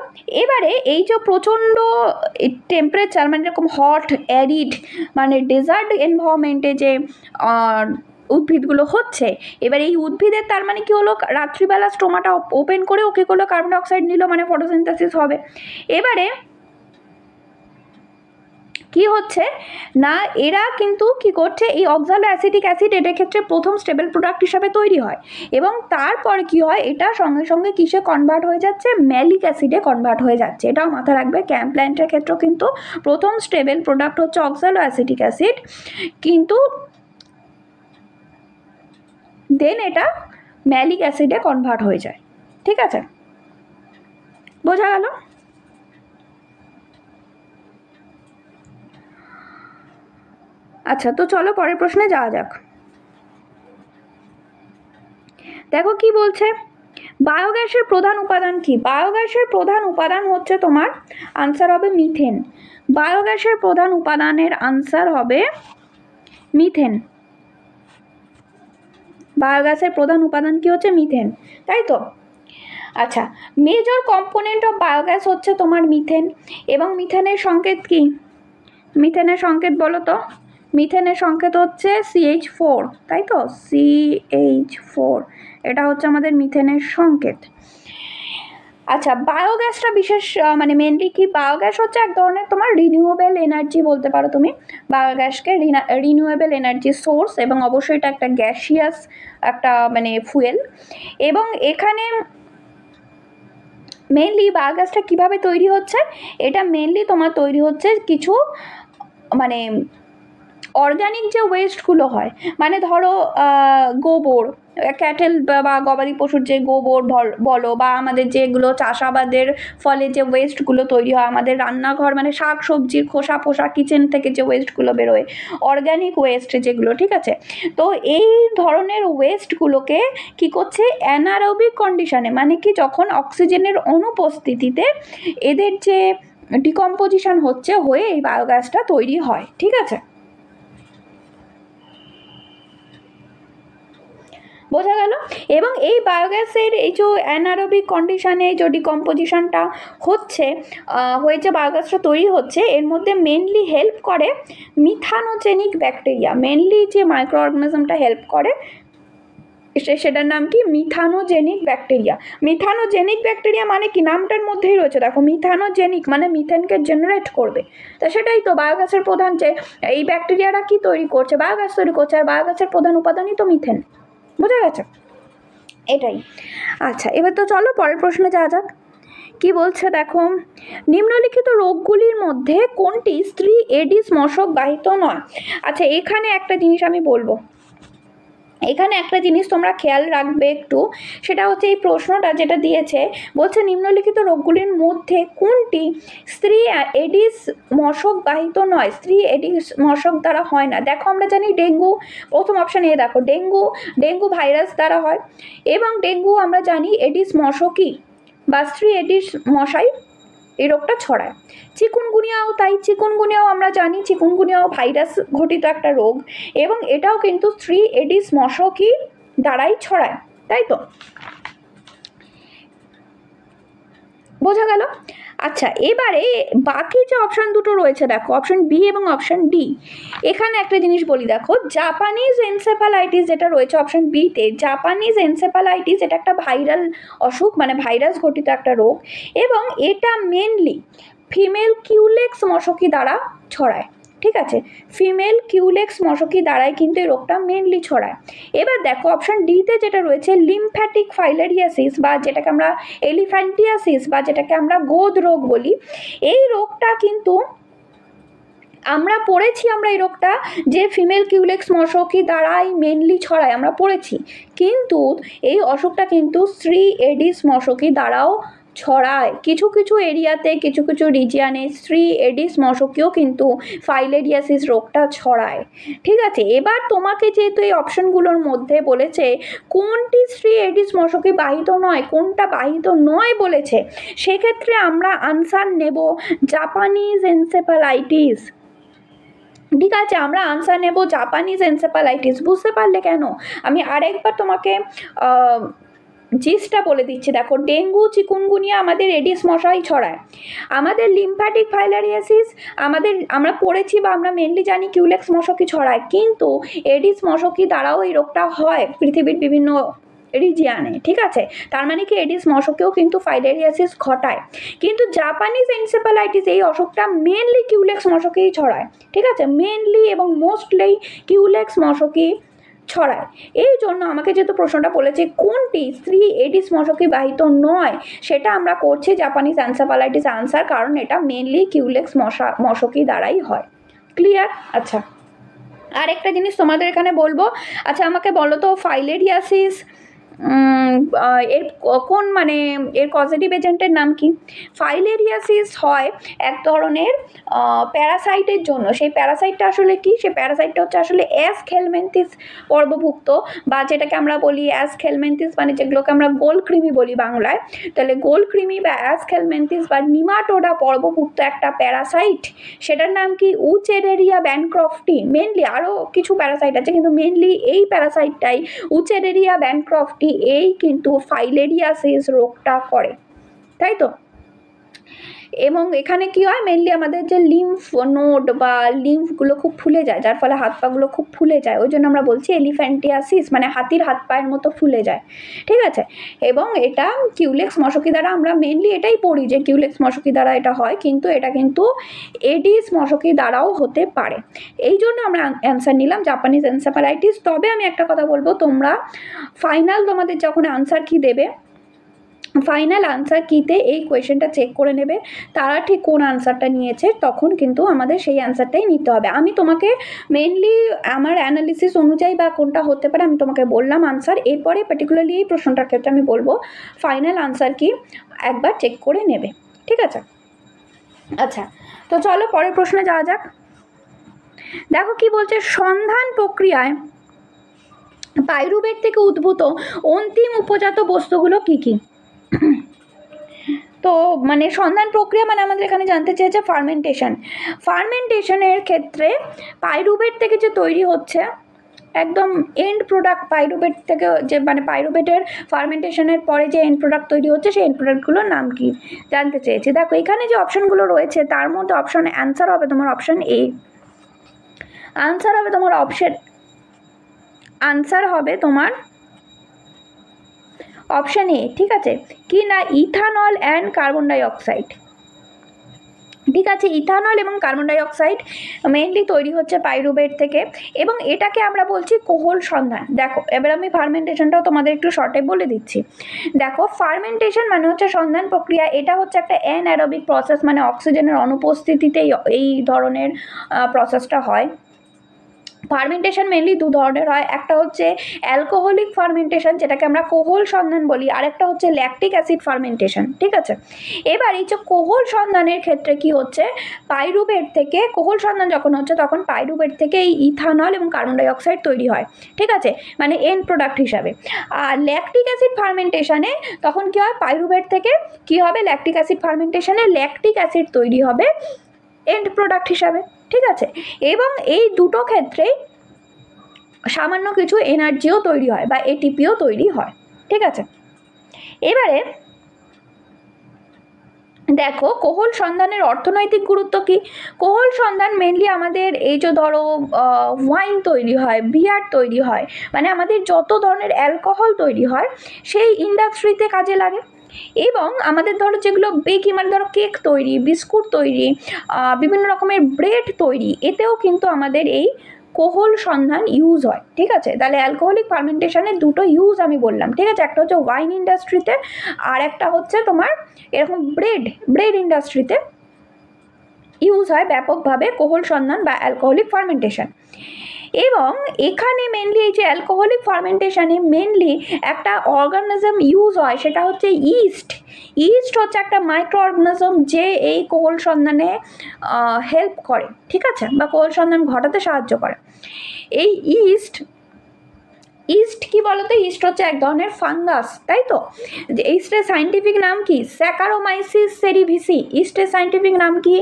এবারে এই যে প্রচণ্ড টেম্পারেচার, মানে এরকম হট অ্যারিড, মানে ডেজার্ট এনভায়রনমেন্টে যে উদ্ভিদগুলো হচ্ছে, এবার এই উদ্ভিদের তার মানে কি হলো, রাত্রিবেলা স্টোমাটা ওপেন করে ওকে করলো, কার্বন ডাই অক্সাইড নিল, মানে ফটোসিনথেসিস হবে। এবারে কি হচ্ছে না, এরা কিন্তু কি করছে, এই অক্সালো অ্যাসিটিক অ্যাসিড এটার ক্ষেত্রে প্রথম স্টেবল প্রোডাক্ট হিসাবে তৈরি হয়, এবং তারপর কি হয়, এটা সঙ্গে সঙ্গে কিসে কনভার্ট হয়ে যাচ্ছে? ম্যালিক অ্যাসিডে কনভার্ট হয়ে যাচ্ছে। এটাও মাথায় রাখবে, ক্যাম প্ল্যান্টের ক্ষেত্রেও কিন্তু প্রথম স্টেবল প্রোডাক্ট হচ্ছে অক্সালো অ্যাসিটিক অ্যাসিড, কিন্তু দেন এটা ম্যালিক অ্যাসিডে কনভার্ট হয়ে যায়, ঠিক আছে। বোঝা গেল? আচ্ছা, তো চলো পরের প্রশ্নে যাওয়া যাক। দেখো কি বলছে, বায়োগ্যাসের প্রধান উপাদান কি? বায়োগ্যাসের প্রধান উপাদান হচ্ছে তোমার আনসার হবে মিথেন। বায়োগ্যাসের প্রধান উপাদানের আনসার হবে মিথেন। বায়োগ্যাসের প্রধান উপাদান কি হচ্ছে? মিথেন, তাই তো? আচ্ছা, মেজর কম্পোনেন্ট অফ বায়োগ্যাস হচ্ছে তোমার মিথেন, এবং মিথেনের সংকেত কি? মিথেনের সংকেত বলো তো? মিথেনের সংকেত হচ্ছে CH4, তাই তো? CH4, এটা হচ্ছে আমাদের মিথেনের সংকেত। আচ্ছা, বায়োগ্যাসটা বিশেষ মানে মেনলি কি, বায়োগ্যাস হচ্ছে এক ধরনের তোমার রিনিউয়েবল এনার্জি বলতে পারো তুমি বায়োগ্যাসকে, রিনিউয়েবল এনার্জি সোর্স, এবং অবশ্যই এটা একটা গ্যাসিয়াস একটা মানে ফুয়েল। এবং এখানে মেনলি বায়োগ্যাসটা কীভাবে তৈরি হচ্ছে, এটা মেনলি তোমার তৈরি হচ্ছে কিছু মানে অর্গ্যানিক যে ওয়েস্টগুলো হয়, মানে ধরো গোবর, ক্যাটেল বা গবাদি পশুর যে গোবর বলো, বা আমাদের যেগুলো চাষাবাদের ফলে যে ওয়েস্টগুলো তৈরি হয়, আমাদের রান্নাঘর মানে শাক সবজির খোসা ফোসা কিচেন থেকে যে ওয়েস্টগুলো বেরোয়, অর্গ্যানিক ওয়েস্ট যেগুলো, ঠিক আছে। তো এই ধরনের ওয়েস্টগুলোকে কী করছে, অ্যানারোবিক কন্ডিশনে, মানে কি যখন অক্সিজেনের অনুপস্থিতিতে এদের যে ডিকম্পোজিশন হচ্ছে, হয়ে এই বায়োগ্যাসটা তৈরি হয়, ঠিক আছে। বোঝা গেল। এবং এই বায়োগ্যাসের এই যে অ্যানারোবিক কন্ডিশনে যে ডিকম্পোজিশনটা হচ্ছে, হয়েছে বায়োগ্যাসটা তৈরি হচ্ছে, এর মধ্যে মেনলি হেল্প করে মিথানোজেনিক ব্যাকটেরিয়া, মেনলি যে মাইক্রো অর্গানিজমটা হেল্প করে সেটার নাম কি, মিথানোজেনিক ব্যাকটেরিয়া। মিথানোজেনিক ব্যাকটেরিয়া মানে কি, নামটার মধ্যেই রয়েছে দেখো, মিথানোজেনিক মানে মিথেনকে জেনারেট করবে। তা সেটাই তো বায়োগ্যাসের প্রধান, যে এই ব্যাকটেরিয়ারা কি তৈরি করছে, বায়োগ্যাস তৈরি করছে, আর বায়োগ্যাসের প্রধান উপাদানই তো মিথেন। বোঝা গেছে, এটাই। আচ্ছা, এবার তো চলো পরের প্রশ্নে যাওয়া যাক। কি বলছে দেখো, নিম্নলিখিত রোগগুলির মধ্যে কোনটি স্ত্রী এডিস মশক বাহিত নয়। আচ্ছা, এখানে একটা জিনিস আমি বলবো, এখানে একটা জিনিস তোমরা খেয়াল রাখবে একটু, সেটা হচ্ছে এই প্রশ্নটা যেটা দিয়েছে, বলছে নিম্নলিখিত রোগগুলির মধ্যে কোনটি স্ত্রী এডিস মশক বাহিত নয়, স্ত্রী এডিস মশক দ্বারা হয় না। দেখো আমরা জানি ডেঙ্গু, প্রথম অপশান এ দেখো, ডেঙ্গু ভাইরাস দ্বারা হয়, এবং ডেঙ্গু আমরা জানি এডিস মশকই বা স্ত্রী এডিস মশাই এই রোগটা ছড়ায়। চিকুনগুনিয়াও তাই, চিকুনগুনিয়াও আমরা জানি, চিকুনগুনিয়াও ভাইরাস ঘটিত একটা রোগ, এবং এটাও কিন্তু স্ত্রী এডিস মশকই দ্বারাই ছড়ায়, তাই তো। বোঝা গেল। আচ্ছা, এবারে বাকি যে অপশান দুটো রয়েছে দেখো, অপশান বি এবং অপশান ডি, এখানে একটা জিনিস বলি দেখো, জাপানিজ এনসেফালাইটিস যেটা রয়েছে অপশান বিতে, জাপানিজ এনসেফালাইটিস এটা একটা ভাইরাল অসুখ, মানে ভাইরাস ঘটিত একটা রোগ, এবং এটা মেনলি ফিমেল কিউলেক্স মশকি দ্বারা ছড়ায়, ঠিক আছে। ফিমেল কিউলেক্স মশকি দ্বারাই কিন্তু এই রোগটা মেনলি ছড়ায়। এবার দেখো অপশান ডিতে যেটা রয়েছে, লিম্ফ্যাটিক ফাইলেরিয়াসিস বা যেটাকে আমরা এলিফ্যান্টিয়াসিস বা যেটাকে আমরা গোদ রোগ বলি, এই রোগটা কিন্তু আমরা পড়েছি, আমরা এই রোগটা যে ফিমেল কিউলেক্স মশকি দ্বারাই মেনলি ছড়ায় আমরা পড়েছি, কিন্তু এই অসুখটা কিন্তু স্ত্রী এডিস মশকি দ্বারাও ছড়ায়। কিছু কিছু এরিয়াতে, কিছু কিছু রিজিয়ানে স্ত্রী এডিস মশকিও কিন্তু ফাইলেরিয়াসিস রোগটা ছড়ায়, ঠিক আছে। এবার তোমাকে যেহেতু এই অপশনগুলোর মধ্যে বলেছে কোনটি স্ত্রী এডিস মশকি বাহিত নয়, কোনটা বাহিত নয় বলেছে, সেক্ষেত্রে আমরা আনসার নেব জাপানিজ এনসেফালাইটিস, ঠিক আছে। আমরা আনসার নেব জাপানিজ এনসেফালাইটিস। বুঝতে পারলে কেন? আমি আরেকবার তোমাকে জিসটা বলে দিচ্ছি, দেখো ডেঙ্গু চিকুনগুনিয়া আমাদের এডিস মশাই ছড়ায়, আমাদের লিম্ফ্যাটিক ফাইলেরিয়াসিস আমরা পড়েছি বা আমরা মেনলি জানি কিউলেক্স মশকি ছড়ায়, কিন্তু এডিস মশকি দ্বারাও এই রোগটা হয় পৃথিবীর বিভিন্ন রিজিয়ানে, ঠিক আছে। তার মানে কি এডিস মশকেও কিন্তু ফাইলেরিয়াসিস ঘটায়, কিন্তু জাপানিজ এনসেফালাইটিস এই অসুখটা মেনলি কিউলেক্স মশকেই ছড়ায়, ঠিক আছে, মেনলি এবং মোস্টলি কিউলেক্স মশকি ছড়ায়। এই জন্য আমাকে যেহেতু প্রশ্নটা বলেছে কোনটি স্ত্রী এডিস মশকি বাহিত নয়, সেটা আমরা করছি জাপানিজ এনসেফালাইটিস আনসার, কারণ এটা মেনলি কিউলেক্স মশকি দ্বারাই হয়। ক্লিয়ার? আচ্ছা, আর একটা জিনিস তোমাদের এখানে বলবো, আচ্ছা আমাকে বলো তো ফাইলেরিয়াসিস এর কোন মানে এর কজেটিভ এজেন্টের নাম কি? ফাইলেরিয়াসিস হয় এক ধরনের প্যারাসাইটের জন্য। সেই প্যারাসাইটটা আসলে কি? সেই প্যারাসাইটটা হচ্ছে আসলে অ্যাসকেলমেন্থিস পর্বভুক্ত, বা যেটাকে আমরা বলি অ্যাসকেলমেন্থিস, মানে যেগুলোকে আমরা গোলকৃমি বলি বাংলায়, তাহলে গোলকৃমি বা অ্যাসকেলমেন্থিস বা নিমাটোডা পর্বভুক্ত একটা প্যারাসাইট, সেটার নাম কি উচেরেরিয়া ব্যানক্রফটি। মেনলি আরও কিছু প্যারাসাইট আছে, কিন্তু মেনলি এই প্যারাসাইটটাই উচেরেরিয়া ব্যানক্রফটি এই কিন্তু ফাইলেরিয়াসিস রোগটা করে, তাই তো। এবং এখানে কি হয় মেনলি আমাদের যে লিম্ফ নোড বা লিম্ফগুলো খুব ফুলে যায়, যার ফলে হাত পাগুলো খুব ফুলে যায়, ওই জন্য আমরা বলছি এলিফ্যান্টিয়াসিস, মানে হাতির হাত পায়ের মতো ফুলে যায়, ঠিক আছে। এবং এটা কিউলেক্স মশকি দ্বারা আমরা মেনলি এটাই পড়ি যে কিউলেক্স মশকি দ্বারা এটা হয়, কিন্তু এটা কিন্তু এডিস মশকি দ্বারাও হতে পারে। এই জন্য আমরা অ্যান্সার নিলাম জাপানিজ এনসেফালাইটিস। তবে আমি একটা কথা বলবো, তোমরা ফাইনাল তোমাদের যখন আনসার কি দেবে, ফাইনাল আনসার কিতে এই কোয়েশ্চেনটা চেক করে নেবে তারা ঠিক কোন আনসারটা নিয়েছে, তখন কিন্তু আমাদের সেই আনসারটাই নিতে হবে। আমি তোমাকে মেনলি আমার অ্যানালিসিস অনুযায়ী বা কোনটা হতে পারে আমি তোমাকে বললাম আনসার, এরপরে পার্টিকুলারলি এই প্রশ্নটার ক্ষেত্রে আমি বলবো ফাইনাল আনসার কি একবার চেক করে নেবে, ঠিক আছে। আচ্ছা, তো চলো পরের প্রশ্নে যাওয়া যাক। দেখো কি বলছে, সন্ধান প্রক্রিয়ায় পাইরুভেট থেকে উদ্ভূত অন্তিম উপজাত বস্তুগুলো কি কি? তো মানে সন্ধান প্রক্রিয়া মানে আমাদের এখানে জানতে চেয়েছে ফার্মেন্টেশন। ফার্মেন্টেশনের ক্ষেত্রে পাইরুভেট থেকে যে তৈরি হচ্ছে একদম এন্ড প্রোডাক্ট, পাইরুভেট থেকে যে মানে পাইরুভেটের ফার্মেন্টেশনের পরে যে এন্ড প্রোডাক্ট তৈরি হচ্ছে সেই এন্ড প্রোডাক্টগুলোর নাম কি জানতে চেয়েছি। দেখো এখানে যে অপশনগুলো রয়েছে তার মধ্যে অপশন অ্যান্সার হবে তোমার অপশন এ, আনসার হবে তোমার আনসার হবে তোমার অপশান এ, ঠিক আছে। কি না, ethanol and carbon dioxide, ঠিক আছে। ইথানল এবং কার্বন ডাই অক্সাইড মেইনলি তৈরি হচ্ছে পাইরুভেট থেকে, এবং এটাকে আমরা বলছি কোহল সন্ধান। দেখো এবার আমি ফার্মেন্টেশনটাও তোমাদের একটু শর্টে বলে দিচ্ছি। দেখো ফার্মেন্টেশন মানে হচ্ছে সন্ধান প্রক্রিয়া, এটা হচ্ছে একটা অ্যানারোবিক প্রসেস, মানে অক্সিজেনের অনুপস্থিতিতেই এই ধরনের প্রসেসটা হয়। ফার্মেন্টেশন মেনলি দু ধরনের হয়, একটা হচ্ছে অ্যালকোহলিক ফার্মেন্টেশন যেটাকে আমরা কোহল সন্ধান বলি, আর একটা হচ্ছে ল্যাকটিক অ্যাসিড ফার্মেন্টেশন, ঠিক আছে। এবার এই যে কোহল সন্ধানের ক্ষেত্রে কি হচ্ছে, পাইরুভেট থেকে কোহল সন্ধান যখন হচ্ছে তখন পাইরুভেট থেকে এই ইথানল এবং কার্বন ডাই অক্সাইড তৈরি হয়, ঠিক আছে, মানে এন্ড প্রোডাক্ট হিসাবে। আর ল্যাকটিক অ্যাসিড ফার্মেন্টেশনে তখন কি হয়, পাইরুভেট থেকে কি হবে, ল্যাকটিক অ্যাসিড ফার্মেন্টেশনে ল্যাকটিক অ্যাসিড তৈরি হবে এন্ড প্রোডাক্ট হিসাবে, ঠিক আছে। এবং এই দুটো ক্ষেত্রেই সামান্য কিছু এনার্জিও তৈরি হয় বা এটিপিও তৈরি হয়, ঠিক আছে। এবারে দেখো কোহল সন্ধানের অর্থনৈতিক গুরুত্ব কি। কোহল সন্ধান মেনলি আমাদের এই যে ধরো ওয়াইন তৈরি হয়, বিয়ার তৈরি হয়, মানে আমাদের যত ধরনের অ্যালকোহল তৈরি হয় সেই ইন্ডাস্ট্রিতে কাজে লাগে। এবং আমাদের ধরো যেগুলো বেকি, মানে ধরো কেক তৈরি, বিস্কুট তৈরি, বিভিন্ন রকমের ব্রেড তৈরি, এতেও কিন্তু আমাদের এই কোহল সন্ধান ইউজ হয়, ঠিক আছে। তাহলে অ্যালকোহলিক ফার্মেন্টেশনের দুটো ইউজ আমি বললাম, ঠিক আছে। একটা হচ্ছে ওয়াইন ইন্ডাস্ট্রিতে, আর একটা হচ্ছে তোমার এরকম ব্রেড ইন্ডাস্ট্রিতে ইউজ হয় ব্যাপকভাবে কোহল সন্ধান বা অ্যালকোহলিক ফার্মেন্টেশন। এবং এখানে মেনলি এই যে অ্যালকোহলিক ফার্মেন্টেশনে মেনলি একটা অর্গানিজম ইউজ হয়, সেটা হচ্ছে ইস্ট। ইস্ট হচ্ছে একটা মাইক্রো অর্গানিজম যে এই কোহল সন্ধানে হেল্প করে, ঠিক আছে, বা কোহল সন্ধান ঘটাতে সাহায্য করে। এই ইস্ট কি বলতো, ইস্ট হচ্ছে এক ধরনের ফাঙ্গাস, তাই তো। ইস্টের সাইন্টিফিক নাম কি, স্যাকারোমাইসিস সেরিভিসি। ইস্টের সাইন্টিফিক নাম কি,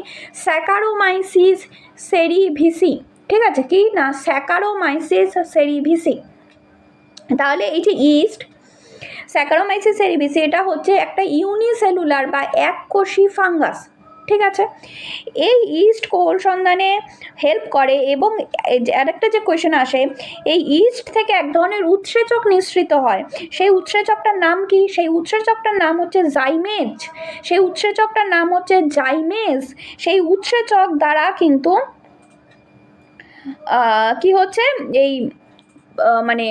স্যাকারোমাইসিস সেরিভিসি, ঠিক আছে, কি না, স্যাকারোমাইসিস সেরিভিসি। তাহলে এই যে ইস্ট, স্যাকারোমাইসিস সেরিভিসি, এটা হচ্ছে একটা ইউনিসেলুলার বা এককোষী ফাঙ্গাস, ঠিক আছে। এই ইস্ট কোহল সন্ধানে হেল্প করে। এবং আরেকটা যে কোয়েশ্চেন আসে, এই ইস্ট থেকে এক ধরনের উৎসেচক নিঃসৃত হয়, সেই উৎসেচকটার নাম কি, সেই উৎসেচকটার নাম হচ্ছে জাইমেজ। সেই উৎসেচকটার নাম হচ্ছে জাইমেজ। সেই উৎসেচক দ্বারা কিন্তু কি হচ্ছে, এই মানে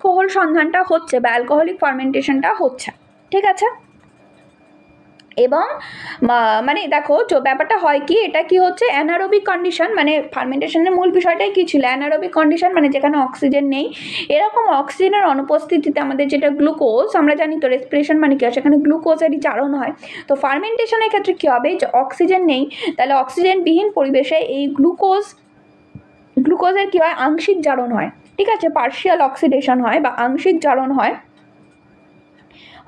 কোহল সন্ধানটা হচ্ছে বা অ্যালকোহলিক ফার্মেন্টেশনটা হচ্ছে, ঠিক আছে। এবং মানে দেখো ব্যাপারটা হয় কি, এটা কি হচ্ছে অ্যানারোবিক কন্ডিশন, মানে ফার্মেন্টেশনের মূল বিষয়টাই কি ছিল, অ্যানারোবিক কন্ডিশন, মানে যেখানে অক্সিজেন নেই। এরকম অক্সিজেনের অনুপস্থিতিতে আমাদের যেটা গ্লুকোজ, আমরা জানি তো রেসপিরেশন মানে কি হয়, সেখানে গ্লুকোজেরই চারণ হয়। তো ফার্মেন্টেশনের ক্ষেত্রে কী হবে, যে অক্সিজেন নেই, তাহলে অক্সিজেনবিহীন পরিবেশে এই গ্লুকোজের কী হয়, আংশিক জারণ হয়, ঠিক আছে, পার্শিয়াল অক্সিডেশন হয় বা আংশিক জারণ হয়।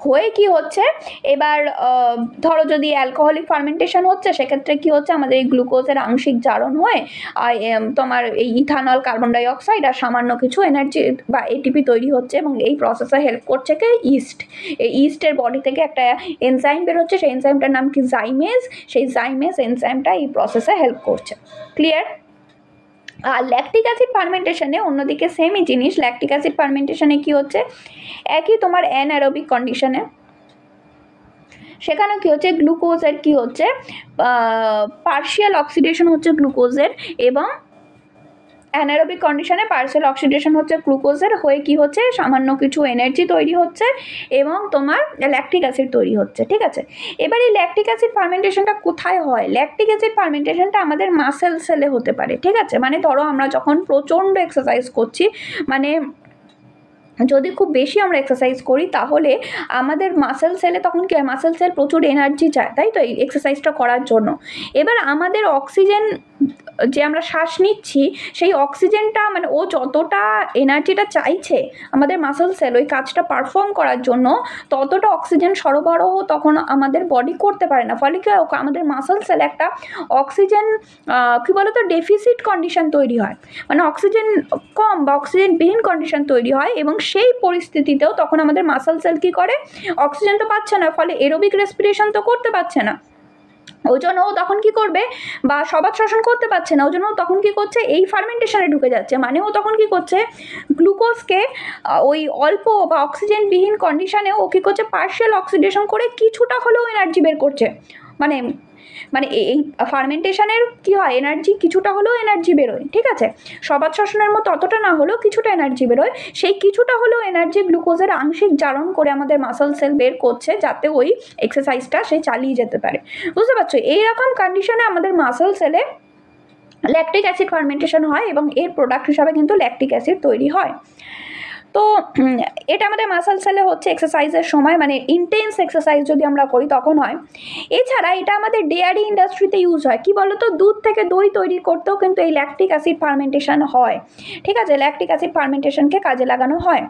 হয়ে কি হচ্ছে এবার ধরো যদি অ্যালকোহলিক ফার্মেন্টেশন হচ্ছে সেক্ষেত্রে কি হচ্ছে আমাদের এই গ্লুকোজের আংশিক জারণ হয়ে তোমার এই ইথানল কার্বন ডাই অক্সাইড আর সামান্য কিছু এনার্জি বা এটিপি তৈরি হচ্ছে এবং এই প্রসেসে হেল্প করছে কি ইস্ট। এই ইস্টের বডি থেকে একটা এনজাইম বেরোচ্ছে, সেই এনজাইমটার নাম কি জাইমেজ। সেই জাইমেজ এনজাইমটা এই প্রসেসে হেল্প করছে। ক্লিয়ার? আর ল্যাকটিক অ্যাসিড ফার্মেন্টেশনে অন্যদিকে সেমই জিনিস। ল্যাকটিক অ্যাসিড ফার্মেন্টেশনে কি হচ্ছে একই তোমার অ্যানারোবিক কন্ডিশনে, সেখানে কি হচ্ছে গ্লুকোজের কি হচ্ছে পার্শিয়াল অক্সিডেশন হচ্ছে গ্লুকোজের এবং অ্যানারোবিক কন্ডিশনে পার্শিয়াল অক্সিডেশন হচ্ছে গ্লুকোজের হয়ে কি হচ্ছে সামান্য কিছু এনার্জি তৈরি হচ্ছে এবং তোমার ল্যাকটিক অ্যাসিড তৈরি হচ্ছে। ঠিক আছে, এবার এই ল্যাকটিক অ্যাসিড ফার্মেন্টেশনটা কোথায় হয়? ল্যাকটিক অ্যাসিড ফার্মেন্টেশনটা আমাদের মাসেল সেলে হতে পারে। ঠিক আছে, মানে ধরো আমরা যখন প্রচণ্ড এক্সারসাইজ করছি, মানে যদি খুব বেশি আমরা এক্সারসাইজ করি তাহলে আমাদের মাসেল সেলে তখন কি হয়, মাসেল সেল প্রচুর এনার্জি চায়, তাই তো, এই এক্সারসাইজটা করার জন্য। এবার আমাদের অক্সিজেন যে আমরা শ্বাস নিচ্ছি সেই অক্সিজেনটা মানে ও যতটা এনার্জিটা চাইছে আমাদের মাসেল সেল ওই কাজটা পারফর্ম করার জন্য ততটা অক্সিজেন সরবরাহ তখন আমাদের বডি করতে পারে না। ফলে কি আমাদের মাসেল সেল একটা অক্সিজেন কী বলতো ডেফিসিট কন্ডিশন তৈরি হয়, মানে অক্সিজেন কম বা অক্সিজেনবিহীন কন্ডিশন তৈরি হয় এবং সেই পরিস্থিতিতেও তখন আমাদের মাসেল সেল কী করে, অক্সিজেন তো পাচ্ছে না, ফলে এরোবিক রেসপিরেশন তো করতে পারছে না, ওই জন্য ও তখন কী করবে, বা সবাত শ্বসন করতে পারছে না, ওই জন্য তখন কী করছে এই ফার্মেন্টেশনে ঢুকে যাচ্ছে। মানে ও তখন কী করছে গ্লুকোজকে ওই অল্প বা অক্সিজেনবিহীন কন্ডিশনে ও কী করছে পার্শিয়াল অক্সিডেশন করে কিছুটা হলেও এনার্জি বের করছে। মানে মানে এই ফার্মেন্টেশনের কী হয় এনার্জি কিছুটা হলেও এনার্জি বেরোয়। ঠিক আছে, সবাত শ্বসনের মতো অতটা না হলেও কিছুটা এনার্জি বেরোয়, সেই কিছুটা হলেও এনার্জি গ্লুকোজের আংশিক জারণ করে আমাদের মাসল সেল বের করছে যাতে ওই এক্সারসাইজটা সে চালিয়ে যেতে পারে। বুঝতে পারছো, এইরকম কন্ডিশনে আমাদের মাসল সেলে ল্যাকটিক অ্যাসিড ফার্মেন্টেশন হয় এবং এর প্রোডাক্ট হিসাবে কিন্তু ল্যাকটিক অ্যাসিড তৈরি হয়। তো এটা আমাদের মাসল সেলে হচ্ছে এক্সারসাইজের সময়, মানে ইন্টেন্স এক্সারসাইজ যদি আমরা করি তখন হয়। এছাড়া এটা আমাদের ডেয়ারি ইন্ডাস্ট্রিতে ইউজ হয়। কি বলতো, দুধ থেকে দই তৈরি করতেও কিন্তু এই ল্যাকটিক অ্যাসিড ফার্মেন্টেশন হয়। ঠিক আছে, ল্যাকটিক অ্যাসিড ফার্মেন্টেশনকে কাজে লাগানো হয়।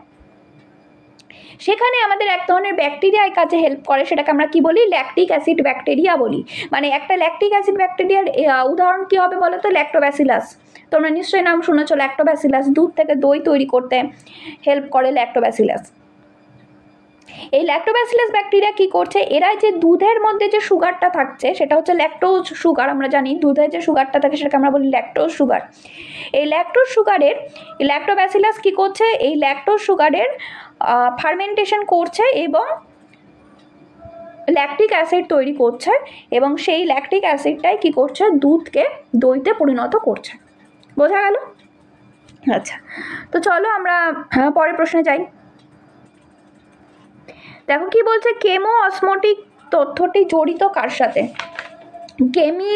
সেখানে আমাদের এক ধরনের ব্যাকটেরিয়া এই কাজে হেল্প করে, সেটাকে আমরা কি বলি, ল্যাকটিক অ্যাসিড ব্যাকটেরিয়া বলি। মানে একটা ল্যাকটিক অ্যাসিড ব্যাকটেরিয়ার উদাহরণ কি হবে বলো তো, ল্যাক্টোব্যাসিলাস। তোমরা নিশ্চয়ই নাম শুনেছো ল্যাক্টোব্যাসিলাস, দুধ থেকে দই তৈরি করতে হেল্প করে ল্যাক্টোব্যাসিলাস। এই ল্যাক্টোব্যাসিলাস ব্যাকটেরিয়া কি করছে, এরা যে দুধের মধ্যে যে সুগারটা থাকছে সেটা হচ্ছে ল্যাকটোজ সুগার। আমরা জানি দুধের যে সুগারটা থাকে সেটাকে আমরা বলি ল্যাকটোজ সুগার। এই ল্যাকটোজ সুগারের ল্যাক্টোব্যাসিলাস কি করছে, এই ল্যাকটোজ সুগারের ফার্মেন্টেশন করছে এবং ল্যাকটিক অ্যাসিড তৈরি করছে এবং সেই ল্যাকটিক অ্যাসিডটাই কি করছে দুধকে দইতে পরিণত করছে। বোঝা গেল? আচ্ছা, তো চলো আমরা পরের প্রশ্নে যাই। দেখো কি বলছে, কেমো অসমোটিক তথ্যটি জড়িত কার সাথে? কেমি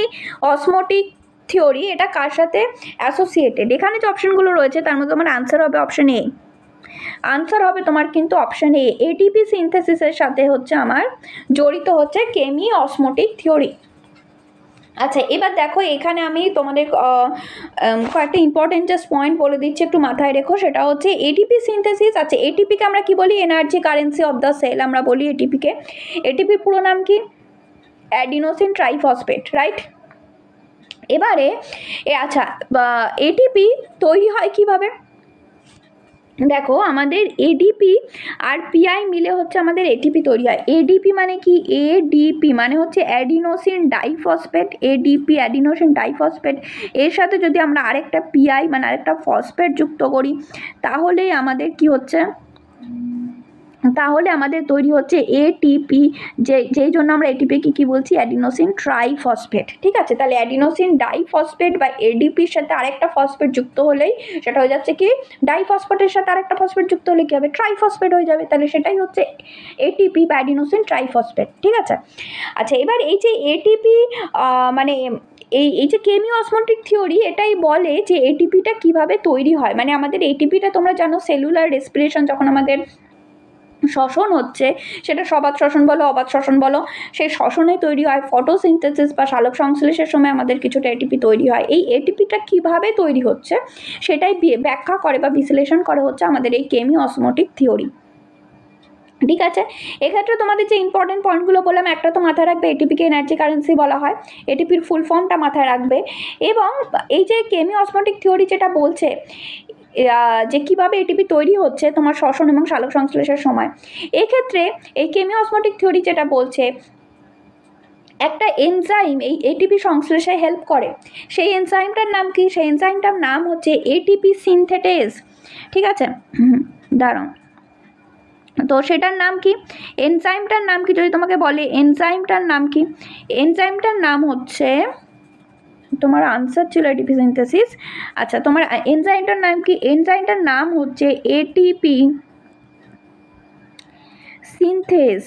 অসমোটিক থিওরি এটা কার সাথে অ্যাসোসিয়েটেড? এখানে যে অপশনগুলো রয়েছে তার মধ্যে তোমার আনসার হবে অপশন এ। আনসার হবে তোমার কিন্তু অপশন এ, এটিপি সিনথেসিসের সাথে হচ্ছে আমার জড়িত হচ্ছে কেমি অসমোটিক থিওরি। আচ্ছা, এবার দেখো এখানে আমি তোমাদের কয়েকটা ইম্পর্টেন্ট জাস্ট পয়েন্ট বলে দিচ্ছি, একটু মাথায় রেখো। সেটা হচ্ছে এটিপি সিনথেসিস। আচ্ছা, এটিপিকে আমরা কি বলি, energy currency of the cell আমরা বলি এটিপিকে। এটিপির পুরো নাম কি, অ্যাডিনোসিন ট্রাইফসফেট, রাইট? এবারে আচ্ছা, এটিপি তৈরি হয় কিভাবে? দেখো আমাদের এডিপি আর পিআই মিলে হচ্ছে আমাদের এটিপি তৈরি হয়। এডিপি মানে কি, এডিপি মানে হচ্ছে adenosine diphosphate. ADP adenosine diphosphate, এর সাথে যদি আমরা আরেকটা পিআই মানে আরেকটা ফসফেট যুক্ত করি তাহলেই আমাদের কি হচ্ছে, তাহলে আমাদের তৈরি হচ্ছে এটিপি, যেই জন্য আমরা এটিপিকে কি বলছি, অ্যাডিনোসিন ট্রাইফসফেট। ঠিক আছে, তাহলে অ্যাডিনোসিন ডাইফসফেট বা এডিপির সাথে আরেকটা ফসফেট যুক্ত হলেই সেটা হয়ে যাচ্ছে কি, ডাইফসফেটের সাথে আরেকটা ফসফেট যুক্ত হলে কি হবে, ট্রাইফসফেট হয়ে যাবে। তাহলে সেটাই হচ্ছে এটিপি বা অ্যাডিনোসিন ট্রাইফসফেট। ঠিক আছে, আচ্ছা এবার এই যে এটিপি মানে এই যে কেমি অসমোটিক থিওরি এটাই বলে যে এটিপিটা কিভাবে তৈরি হয়। মানে আমাদের এটিপিটা তোমরা জানো সেলুলার রেসপিরেশন, যখন আমাদের শ্বসন হচ্ছে, সেটা সবাত শ্বসন বলো অবাত শ্বসন বলো, সেই শ্বসনে তৈরি হয়। ফটোসিনথেসিস বা সালোক সংশ্লেষের সময় আমাদের কিছুটা এটিপি তৈরি হয়। এই এটিপিটা কিভাবে তৈরি হচ্ছে সেটাই ব্যাখ্যা করে বা বিশ্লেষণ করে হচ্ছে আমাদের এই কেমি অসমোটিক থিওরি। ঠিক আছে, এক্ষেত্রে তোমাদের যে ইম্পর্টেন্ট পয়েন্টগুলো বললাম, একটা তো মাথায় রাখবে এটিপিকে এনার্জি কারেন্সি বলা হয়, এটিপির ফুল ফর্মটা মাথায় রাখবে। এবং এই যে কেমিও অসমোটিক থিওরি যেটা বলছে যে কীভাবে এটিপি তৈরি হচ্ছে তোমার শ্বসন এবং সালোক সংশ্লেষের সময়, এক্ষেত্রে এই কেমিও অসমোটিক থিওরি যেটা বলছে একটা এনজাইম এই এটিপি সংশ্লেষে হেল্প করে। সেই এনজাইমটার নাম কি? সেই এনজাইমটার নাম হচ্ছে এটিপি সিনথেটেজ। ঠিক আছে, দাঁড়াও, তো সেটার নাম কি? এনজাইমটার নাম কি যদি তোমাকে বলে, এনজাইমটার নাম কি? এনজাইমটার নাম হচ্ছে, তোমার আনসার ছিল এটিপি সিনথেসিস। আচ্ছা, তোমার এনজাইমটার নাম কি? এনজাইমটার নাম হচ্ছে এটিপি সিনথেস,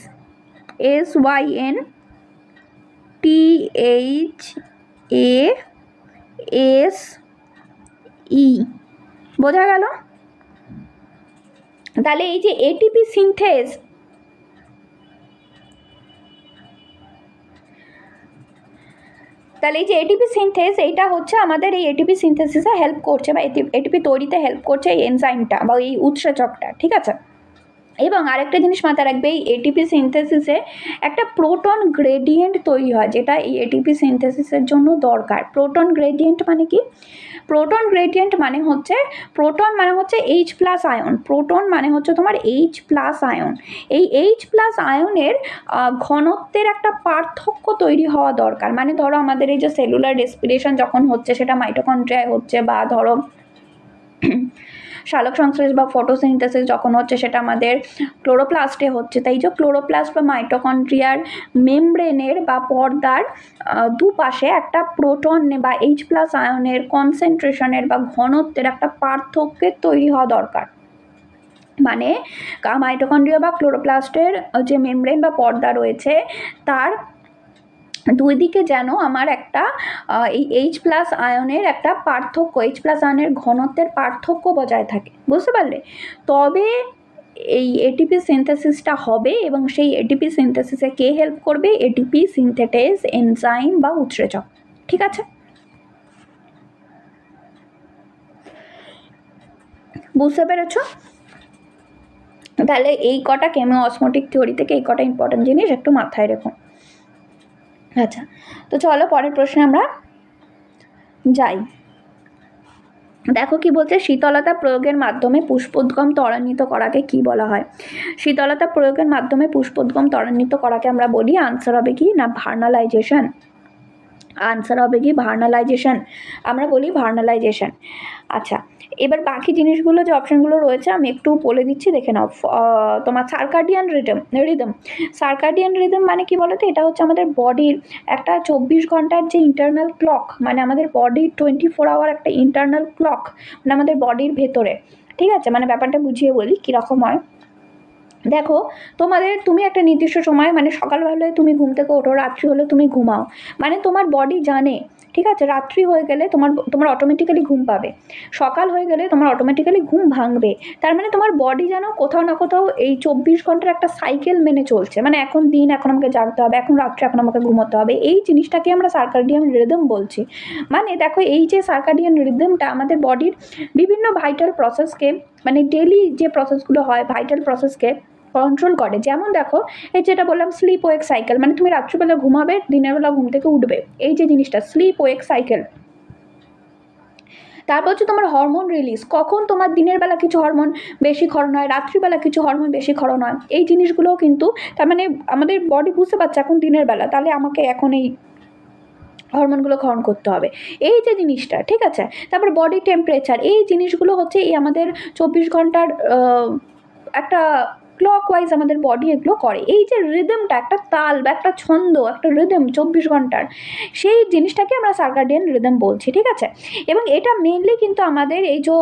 SYNTHASE। বোঝা গেল? তাহলে এই যে এটিপি সিনথেস, তাহলে এই যে এটিপি সিনথেস, এইটা হচ্ছে আমাদের এই এটিপি সিনথেসিসে হেল্প করছে বা এটিপি তৈরিতে হেল্প করছে এই এনজাইমটা বা এই উৎসেচকটা। ঠিক আছে, এবং আরেকটা জিনিস মাথায় রাখবে, এই এটিপি সিনথেসিসে একটা প্রোটন গ্রেডিয়েন্ট তৈরি হয়, যেটা এই এটিপি সিনথেসিসের জন্য দরকার। প্রোটন গ্রেডিয়েন্ট মানে কি? প্রোটন গ্রেডিয়েন্ট মানে হচ্ছে, প্রোটন মানে হচ্ছে H প্লাস আয়ন, প্রোটন মানে হচ্ছে তোমার H প্লাস আয়ন। এই H প্লাস আয়নের ঘনত্বের একটা পার্থক্য তৈরি হওয়া দরকার। মানে ধরো আমাদের এই যে সেলুলার রেসপিরেশন যখন হচ্ছে, সেটা মাইটোকন্ড্রিয়ায় হচ্ছে, বা ধরো সালোক সংশ্লেষ বা ফটোসিনথেসিস যখন হচ্ছে, সেটা আমাদের ক্লোরোপ্লাস্টে হচ্ছে। তাই যে ক্লোরোপ্লাস্ট বা মাইটোকন্ড্রিয়ার মেমব্রেনের বা পর্দার দুপাশে একটা প্রোটন বা H প্লাস আয়নের কনসেন্ট্রেশনের বা ঘনত্বের একটা পার্থক্যের তৈরি হওয়া দরকার। মানে মাইটোকন্ড্রিয়া বা ক্লোরোপ্লাস্টের যে মেমব্রেন বা পর্দা রয়েছে, তার দুই দিকে যেন আমার একটা এই H প্লাস আয়নের একটা পার্থক্য, H প্লাস আয়নের ঘনত্বের পার্থক্য বজায় থাকে। বুঝতে পারলে? তবে এই এটিপি সিনথেসিসটা হবে, এবং সেই এটিপি সিনথেসিসে কে হেল্প করবে? এটিপি সিনথেটেজ এনজাইম বা উৎসেচক। ঠিক আছে, বুঝতে পেরেছ? তাহলে এই কটা কেমিও অসমোটিক থিওরি থেকে এই কটা ইম্পর্টেন্ট জিনিস একটু মাথায় রেখো। আচ্ছা, তো চলো পরের প্রশ্নে আমরা যাই। দেখো কি বলছে, শীতলতা প্রয়োগের মাধ্যমে পুষ্পোদ্গম ত্বরান্বিত করাকে কি বলা হয়? শীতলতা প্রয়োগের মাধ্যমে পুষ্পোদ্গম ত্বরান্বিত করাকে আমরা বলি, আনসার হবে কি না ভার্নালাইজেশন। আনসার হবে কি ভার্নালাইজেশন, আমরা বলি ভার্নালাইজেশন। আচ্ছা, এবার বাকি জিনিসগুলো যে অপশানগুলো রয়েছে আমি একটু বলে দিচ্ছি, দেখে নাও। তোমার সার্কাডিয়ান রিদম, সার্কাডিয়ান রিদম মানে কি বলতো? এটা হচ্ছে আমাদের বডির একটা 24 ঘন্টার যে ইন্টারনাল ক্লক, মানে আমাদের বডির 24 আওয়ার একটা ইন্টারনাল ক্লক, মানে আমাদের বডির ভেতরে। ঠিক আছে, মানে ব্যাপারটা বুঝিয়ে বলি কীরকম হয়। দেখো, তুমি একটা নির্দিষ্ট সময়, মানে সকালবেলায় তুমি ঘুম থেকে ওঠো, রাত্রি হলে তুমি ঘুমাও, মানে তোমার বডি জানে, ঠিক আছে, রাত্রি হয়ে গেলে তোমার অটোমেটিক্যালি ঘুম পাবে, সকাল হয়ে গেলে তোমার অটোমেটিক্যালি ঘুম ভাঙবে। তার মানে তোমার বডি যেন কোথাও না কোথাও এই 24 ঘন্টার একটা সাইকেল মেনে চলছে, মানে এখন দিন, এখন আমাকে জাগতে হবে, এখন রাত্রে, এখন আমাকে ঘুমোতে হবে। এই জিনিসটাকে আমরা সার্কাডিয়ান রিদম বলছি। মানে দেখো, এই যে সার্কাডিয়ান রিদমটা আমাদের বডির বিভিন্ন ভাইটাল প্রসেসকে, মানে ডেলি যে প্রসেসগুলো হয় ভাইটাল প্রসেসকে কন্ট্রোল করে। যেমন দেখো, এই যেটা বললাম স্লিপ ওয়েক সাইকেল, মানে তুমি রাত্রিবেলা ঘুমাবে, দিনের বেলা ঘুম থেকে উঠবে, এই যে জিনিসটা স্লিপ ওয়েক সাইকেল। তারপর হচ্ছে তোমার হরমোন রিলিজ, কখন তোমার দিনের বেলা কিছু হরমোন বেশি ক্ষরণ হয়, রাত্রিবেলা কিছু হরমোন বেশি ক্ষরণ হয়, এই জিনিসগুলোও কিন্তু, তার মানে আমাদের বডি বুঝতে পারছে এখন দিনের বেলা, তাহলে আমাকে এখন এই হরমোনগুলো ক্ষরণ করতে হবে, এই যে জিনিসটা। ঠিক আছে, তারপর বডি টেম্পারেচার, এই জিনিসগুলো হচ্ছে এই আমাদের 24 ঘন্টার একটা ক্লক ওয়াইজ আমাদের বডি এগুলো করে। এই যে রিদমটা, একটা তাল বা একটা ছন্দ, একটা রিদম 24 ঘন্টার, সেই জিনিসটাকে আমরা সার্কাডিয়ান রিদম বলছি। ঠিক আছে, এবং এটা মেনলি কিন্তু আমাদের এই যে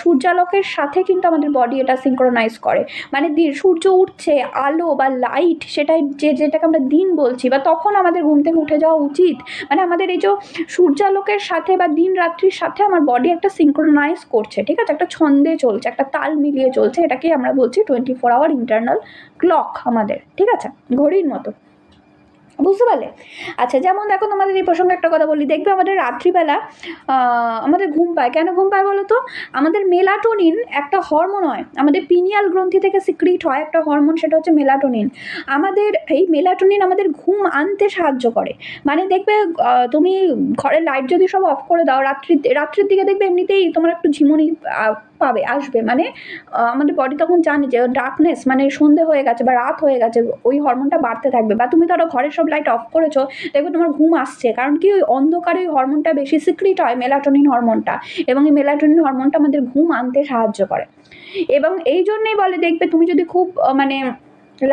সূর্যালোকের সাথে কিন্তু আমাদের বডি এটা সিঙ্ক্রোনাইজ করে। মানে সূর্য উঠছে, আলো বা লাইট, সেটাই যেটাকে আমরা দিন বলছি, বা তখন আমাদের ঘুম থেকে উঠে যাওয়া উচিত। মানে আমাদের এই যে সূর্যালোকের সাথে বা দিন রাত্রির সাথে আমার বডি একটা সিঙ্ক্রোনাইজ করছে। ঠিক আছে, একটা ছন্দে চলছে, একটা তাল মিলিয়ে চলছে, এটাকে আমরা বলছি 24 আওয়ার ইন্টারনাল ক্লক আমাদের। ঠিক আছে, ঘড়ির মতো। বুঝতে পারলে? আচ্ছা, যেমন দেখো তোমাদের এই প্রসঙ্গে একটা কথা বলি, দেখবে আমাদের রাত্রিবেলা আমাদের ঘুম পায়, কেন ঘুম পায় বলো তো? আমাদের মেলাটোনিন একটা হরমোন হয়, আমাদের পিনিয়াল গ্রন্থি থেকে সিক্রিট হয় একটা হরমোন, সেটা হচ্ছে মেলাটোনিন। আমাদের এই মেলাটোনিন আমাদের ঘুম আনতে সাহায্য করে। মানে দেখবে তুমি ঘরের লাইট যদি সব অফ করে দাও, রাত্রির দিকে দেখবে এমনিতেই তোমার একটু ঝিমুনি আসবে, মানে আমাদের বডি তখন জানে যে ডার্কনেস মানে সন্ধে হয়ে গেছে বা রাত হয়ে গেছে, ওই হরমোনটা বাড়তে থাকবে। বা তুমি ধরো ঘরের সব লাইট অফ করেছো, দেখবে তোমার ঘুম আসছে, কারণ কি ওই অন্ধকারে ওই হরমোনটা বেশি সিক্রিট হয়, মেলাটোনিন হরমোনটা, এবং এই মেলাটোনিন হরমোনটা আমাদের ঘুম আনতে সাহায্য করে। এবং এই জন্যই বলে, দেখবে তুমি যদি খুব মানে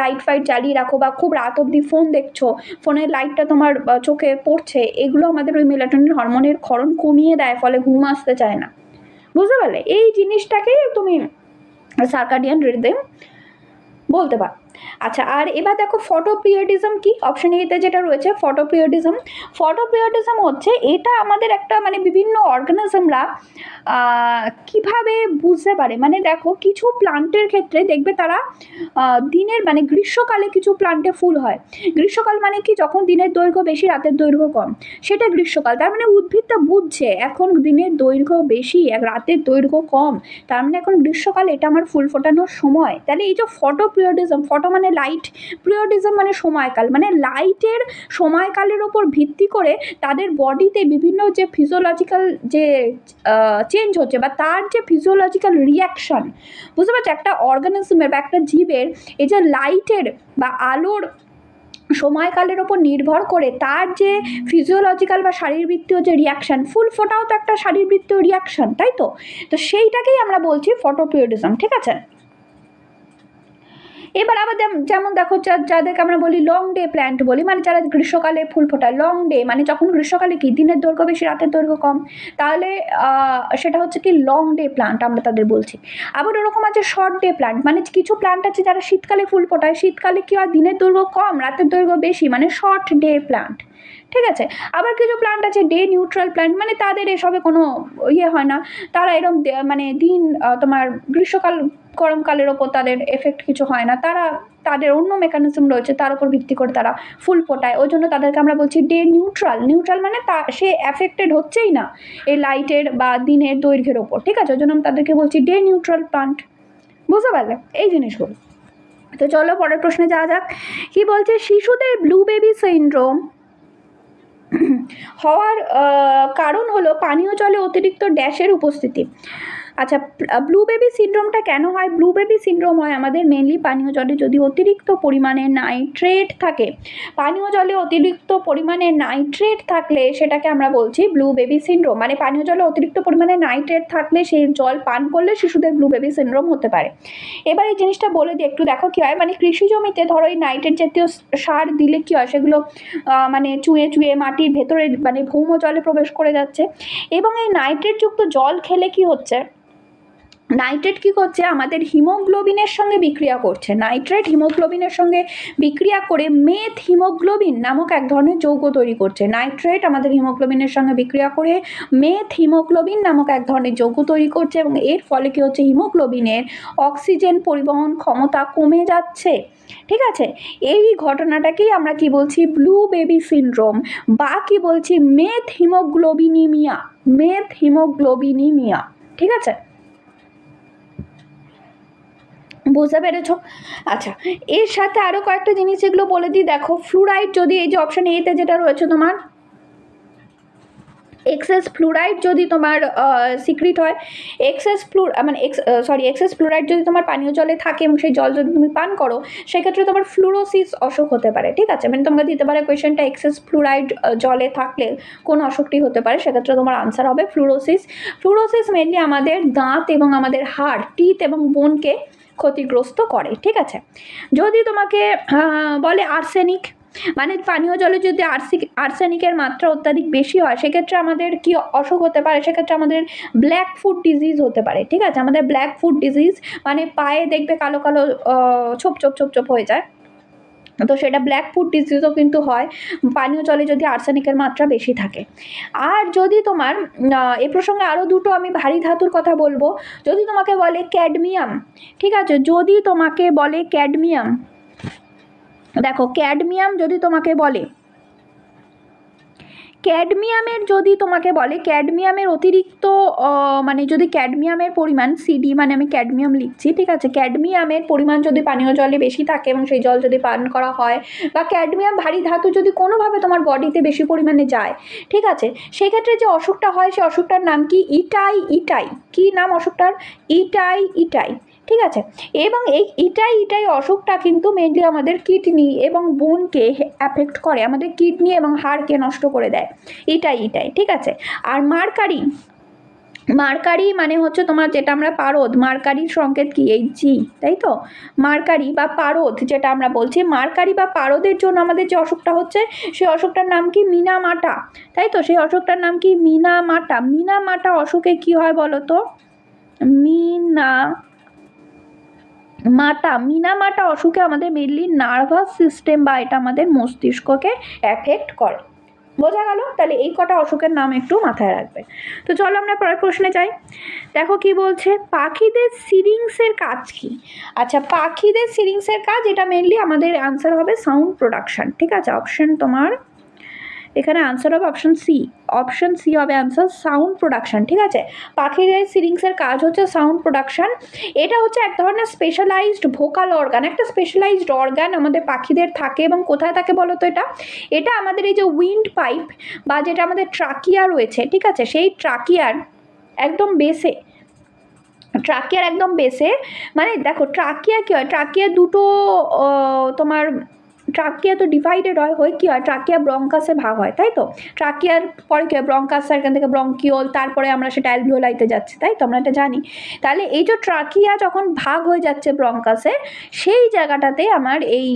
লাইট ফাইট জ্বালিয়ে রাখো বা খুব রাত অবধি ফোন দেখছো, ফোনের লাইটটা তোমার চোখে পড়ছে, এগুলো আমাদের ওই মেলাটোনিন হরমোনের ক্ষরণ কমিয়ে দেয়, ফলে ঘুম আসতে চায় না। বুঝতে পারলে? এই জিনিসটাকেই তুমি সার্কাডিয়ান রিদম বলতে পারো। আচ্ছা, আর এবার দেখো ফটোপিরিয়ডিজম কি, অপশন এতে যেটা রয়েছে ফটোপিরিয়ডিজম। ফটোপিরিয়ডিজম হচ্ছে এটা আমাদের একটা মানে বিভিন্ন অর্গানিজমরা কিভাবে বুঝতে পারে, মানে দেখো কিছু প্লান্টের ক্ষেত্রে দেখবে তারা দিনের মানে গ্রীষ্মকালে কিছু প্লান্টে ফুল হয়। গ্রীষ্মকাল মানে কি, যখন দিনের দৈর্ঘ্য বেশি রাতের দৈর্ঘ্য কম, সেটা গ্রীষ্মকাল। তার মানে উদ্ভিদটা বুঝছে এখন দিনের দৈর্ঘ্য বেশি রাতের দৈর্ঘ্য কম, তার মানে এখন গ্রীষ্মকাল, এটা আমার ফুল ফোটানোর সময়। তাহলে এই যে ফটোপিরিয়ডিজম, ফটো মানে লাইট, পিরিয়ডিজম মানে সময়কাল, মানে লাইটের সময়কালের ওপর ভিত্তি করে তাদের বডিতে বিভিন্ন যে ফিজিওলজিক্যাল যে চেঞ্জ হচ্ছে বা তার যে ফিজিওলজিক্যাল রিয়াকশন, বুঝতে পারছো? একটা অর্গানিজমের বা একটা জীবের এই যে লাইটের বা আলোর সময়কালের ওপর নির্ভর করে তার যে ফিজিওলজিক্যাল বা শারীরবৃত্তীয় যে রিয়াকশান, ফুল ফোটাও তো একটা শারীরবৃত্তীয় রিয়াকশান, তাই তো? তো সেইটাকেই আমরা বলছি ফটোপিরিয়ডিজম, ঠিক আছে? এবার আবার যেমন দেখো যাদেরকে আমরা বলি লং ডে প্ল্যান্ট বলি, মানে যারা গ্রীষ্মকালে ফুল ফোটায়। লং ডে মানে যখন গ্রীষ্মকালে কি দিনের দৈর্ঘ্য বেশি রাতের দৈর্ঘ্য কম, তাহলে সেটা হচ্ছে কি লং ডে প্লান্ট আমরা তাদের বলছি। আবার ওরকম আছে শর্ট ডে প্লান্ট, মানে কিছু প্লান্ট আছে যারা শীতকালে ফুল ফোটায়, শীতকালে কি হয় দিনের দৈর্ঘ্য কম রাতের দৈর্ঘ্য বেশি, মানে শর্ট ডে প্লান্ট, ঠিক আছে? আবার কিছু প্লান্ট আছে ডে নিউট্রাল প্লান্ট, মানে তাদের এসবে কোনো ইয়ে হয় না, তারা এরকম মানে দিন তোমার গ্রীষ্মকাল গরমকালের ওপর তাদের এফেক্ট কিছু হয় না, তারা তাদের অন্য মেকানিজম রয়েছে তার উপর ভিত্তি করে তারা ফুল ফোটায়, ওই জন্য তাদেরকে আমরা বলছি ডে নিউট্রাল। নিউট্রাল মানে সে অ্যাফেক্টেড হচ্ছেই না এই লাইটের বা দিনের দৈর্ঘ্যের ওপর, ঠিক আছে? ওই জন্য আমি তাদেরকে বলছি ডে নিউট্রাল প্লান্ট। বুঝতে পারলে এই জিনিসগুলো? তো চলো পরের প্রশ্নে যাওয়া যাক। কি বলছে, শিশুদের ব্লু বেবি সিনড্রোম হওয়ার কারণ হলো পানীয় জলে অতিরিক্ত ড্যাশের উপস্থিতি। আচ্ছা, ব্লু বেবি সিনড্রোমটা কেন হয়? ব্লু বেবি সিনড্রোম হয় আমাদের মেনলি পানীয় জলে যদি অতিরিক্ত পরিমাণে নাইট্রেট থাকে। পানীয় জলে অতিরিক্ত পরিমাণে নাইট্রেট থাকলে সেটাকে আমরা বলছি ব্লু বেবি সিনড্রোম। মানে পানীয় জলে অতিরিক্ত পরিমাণে নাইট্রেট থাকলে সেই জল পান করলে শিশুদের ব্লু বেবি সিনড্রোম হতে পারে। এবার এই জিনিসটা বলে দিই একটু, দেখো কী হয়, মানে কৃষি জমিতে ধরো এই নাইট্রেট জাতীয় সার দিলে কী হয়, সেগুলো মানে চুয়ে চুয়ে মাটির ভেতরে মানে ভৌম জলে প্রবেশ করে যাচ্ছে, এবং এই নাইট্রেটযুক্ত জল খেলে কি হচ্ছে, নাইট্রেট কী করছে আমাদের হিমোগ্লোবিনের সঙ্গে বিক্রিয়া করছে। নাইট্রেট হিমোগ্লোবিনের সঙ্গে বিক্রিয়া করে মেথ হিমোগ্লোবিন নামক এক ধরনের যৌগ তৈরি করছে। নাইট্রেট আমাদের হিমোগ্লোবিনের সঙ্গে বিক্রিয়া করে মেথ হিমোগ্লোবিন নামক এক ধরনের যৌগ তৈরি করছে, এবং এর ফলে কী হচ্ছে, হিমোগ্লোবিনের অক্সিজেন পরিবহন ক্ষমতা কমে যাচ্ছে, ঠিক আছে? এই ঘটনাটাকেই আমরা কি বলছি, ব্লু বেবি সিনড্রোম, বা কি বলছি, মেথ হিমোগ্লোবিনিমিয়া। মেথ হিমোগ্লোবিনিমিয়া, ঠিক আছে? বুঝতে পেরেছ? আচ্ছা, এর সাথে আরও কয়েকটা জিনিস এগুলো বলে দিই। দেখো ফ্লুরাইড যদি এই যে অপশন এতে যেটা রয়েছে তোমার এক্সেস ফ্লুরাইড যদি তোমার সিক্রিট হয়, এক্সেস ফ্লুরাইড যদি তোমার পানীয় জলে থাকে এবং সেই জল যদি তুমি পান করো, সেক্ষেত্রে তোমার ফ্লুরোসিস অসুখ হতে পারে, ঠিক আছে? মানে তোমাকে দিতে পারে কোয়েশ্চেনটা, এক্সেস ফ্লুরাইড জলে থাকলে কোন অসুখটি হতে পারে, সেক্ষেত্রে তোমার আনসার হবে ফ্লুরোসিস। ফ্লুরোসিস মেনলি আমাদের দাঁত এবং আমাদের হাড়, টিথ এবং বোনকে ক্ষতিগ্রস্ত করে, ঠিক আছে? যদি তোমাকে বলে আর্সেনিক, মানে পানীয় জলে যদি আর্সেনিকের মাত্রা অত্যাধিক বেশি হয়, সেক্ষেত্রে আমাদের কি অসুখ হতে পারে, সেক্ষেত্রে আমাদের ব্ল্যাক ফুট ডিজিজ হতে পারে, ঠিক আছে? আমাদের ব্ল্যাক ফুট ডিজিজ মানে পায়ে দেখবে কালো কালো ছোপ ছোপ ছোপ ছোপ হয়ে যায়, তো সেটা ব্ল্যাক ফুট ডিজিজও কিন্তু হয় পানীয় জলে যদি আর্সেনিকের মাত্রা বেশি থাকে। আর যদি তোমার এ প্রসঙ্গে আরও দুটো আমি ভারী ধাতুর কথা বলবো, যদি তোমাকে বলে ক্যাডমিয়াম, ঠিক আছে? যদি তোমাকে বলে ক্যাডমিয়াম, দেখো ক্যাডমিয়াম যদি তোমাকে বলে ক্যাডমিয়ামের যদি তোমাকে বলে ক্যাডমিয়ামের অতিরিক্ত মানে যদি ক্যাডমিয়ামের পরিমাণ সিডি মানে আমি ক্যাডমিয়াম লিখছি, ঠিক আছে, ক্যাডমিয়ামের পরিমাণ যদি পানীয় জলে বেশি থাকে এবং সেই জল যদি পান করা হয় বা ক্যাডমিয়াম ভারী ধাতু যদি কোনোভাবে তোমার বডিতে বেশি পরিমাণে যায়, ঠিক আছে, সেক্ষেত্রে যে অসুখটা হয় সেই অসুখটার নাম কি ইটাই। কি নাম অসুখটার? ইটাই। ঠিক আছে, এবং এই ইটাই অসুখটা কিন্তু মেনলি আমাদের কিডনি এবং বোনকে অ্যাফেক্ট করে, আমাদের কিডনি এবং হাড়কে নষ্ট করে দেয় ইটাই। ঠিক আছে, আর মার্কারি মানে হচ্ছে তোমার যেটা আমরা পারদ, মার্কারির সংকেত কি? এই জি, তাই তো। মার্কারি বা পারদ যেটা আমরা বলছি, মার্কারি বা পারদের জন্য আমাদের যে অসুখটা হচ্ছে সেই অসুখটার নাম কি? মিনামাটা, তাই তো। সেই অসুখটার নাম কি? মিনামাটা অসুখে কি হয় বলো তো? মিনামাটা অসুখে আমাদের মেনলি নার্ভাস সিস্টেম বা এটা আমাদের মস্তিষ্ককে অ্যাফেক্ট করে। বোঝা গেল? তাহলে এই কটা অসুখের নাম একটু মাথায় রাখবে। তো চলো আমরা পরের প্রশ্নে যাই। দেখো কি বলছে, পাখিদের সিরিংসের কাজ কি? আচ্ছা, পাখিদের সিরিংসের কাজ, এটা মেনলি আমাদের অ্যান্সার হবে সাউন্ড প্রোডাকশন, ঠিক আছে। অপশন তোমার এখানে আনসার হবে অপশন সি হবে আনসার, সাউন্ড প্রোডাকশন, ঠিক আছে। পাখিদের সিরিংসের কাজ হচ্ছে সাউন্ড প্রোডাকশন। এটা হচ্ছে এক ধরনের স্পেশালাইজড ভোকাল অর্গান, একটা স্পেশালাইজড অর্গান আমাদের পাখিদের থাকে। এবং কোথায় থাকে বলো তো? এটা আমাদের এই যে উইন্ড পাইপ বা যেটা আমাদের ট্রাকিয়া রয়েছে, ঠিক আছে, সেই ট্রাকিয়ার একদম বেসে মানে দেখো ট্রাকিয়া কী হয়, ট্রাকিয়া দুটো তোমার ট্রাকিয়া তো ডিভাইডেড হয় কী হয়, ট্রাকিয়া ব্রঙ্কাসে ভাগ হয়, তাই তো। ট্রাকিয়ার পরে কী হয়? ব্রঙ্কাস, এখান থেকে ব্রঙ্কিওল, তারপরে আমরা সেটা অ্যালভিওলাইতে যাচ্ছি, তাই তো, আমরা এটা জানি। তাহলে এই যে ট্রাকিয়া যখন ভাগ হয়ে যাচ্ছে ব্রঙ্কাসে, সেই জায়গাটাতে আমার এই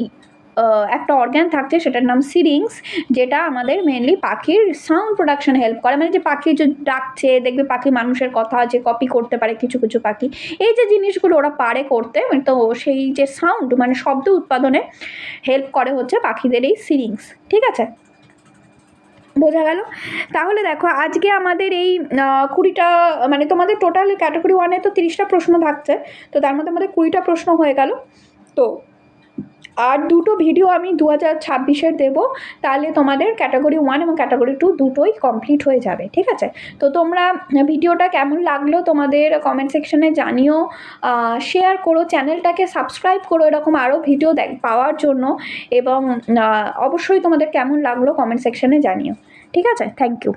একটা অর্গ্যান থাকছে, সেটার নাম সিরিংস, যেটা আমাদের মেনলি পাখির সাউন্ড প্রোডাকশন হেল্প করে। মানে যে পাখি যে ডাকছে, দেখবে পাখি মানুষের কথা যে কপি করতে পারে কিছু পাখি, এই যে জিনিসগুলো ওরা পারে করতে, তো সেই যে সাউন্ড মানে শব্দ উৎপাদনে হেল্প করে হচ্ছে পাখিদের এই সিরিংস, ঠিক আছে। বোঝা গেল? তাহলে দেখো আজকে আমাদের এই 20টা মানে তোমাদের টোটাল ক্যাটাগরি 1-এ তো 30টা প্রশ্ন থাকছে, তো তার মধ্যে আমাদের 20টা প্রশ্ন হয়ে গেল। তো আর দুটো ভিডিও আমি 2026-এর দেবো, তাহলে তোমাদের ক্যাটাগরি 1 এবং ক্যাটাগরি 2 দুটোই কমপ্লিট হয়ে যাবে, ঠিক আছে। তো তোমরা ভিডিওটা কেমন লাগলো তোমাদের কমেন্ট সেকশনে জানিও, শেয়ার করো, চ্যানেলটাকে সাবস্ক্রাইব করো এরকম আরও ভিডিও পাওয়ার জন্য, এবং অবশ্যই তোমাদের কেমন লাগলো কমেন্ট সেকশনে জানিও, ঠিক আছে। Thank you.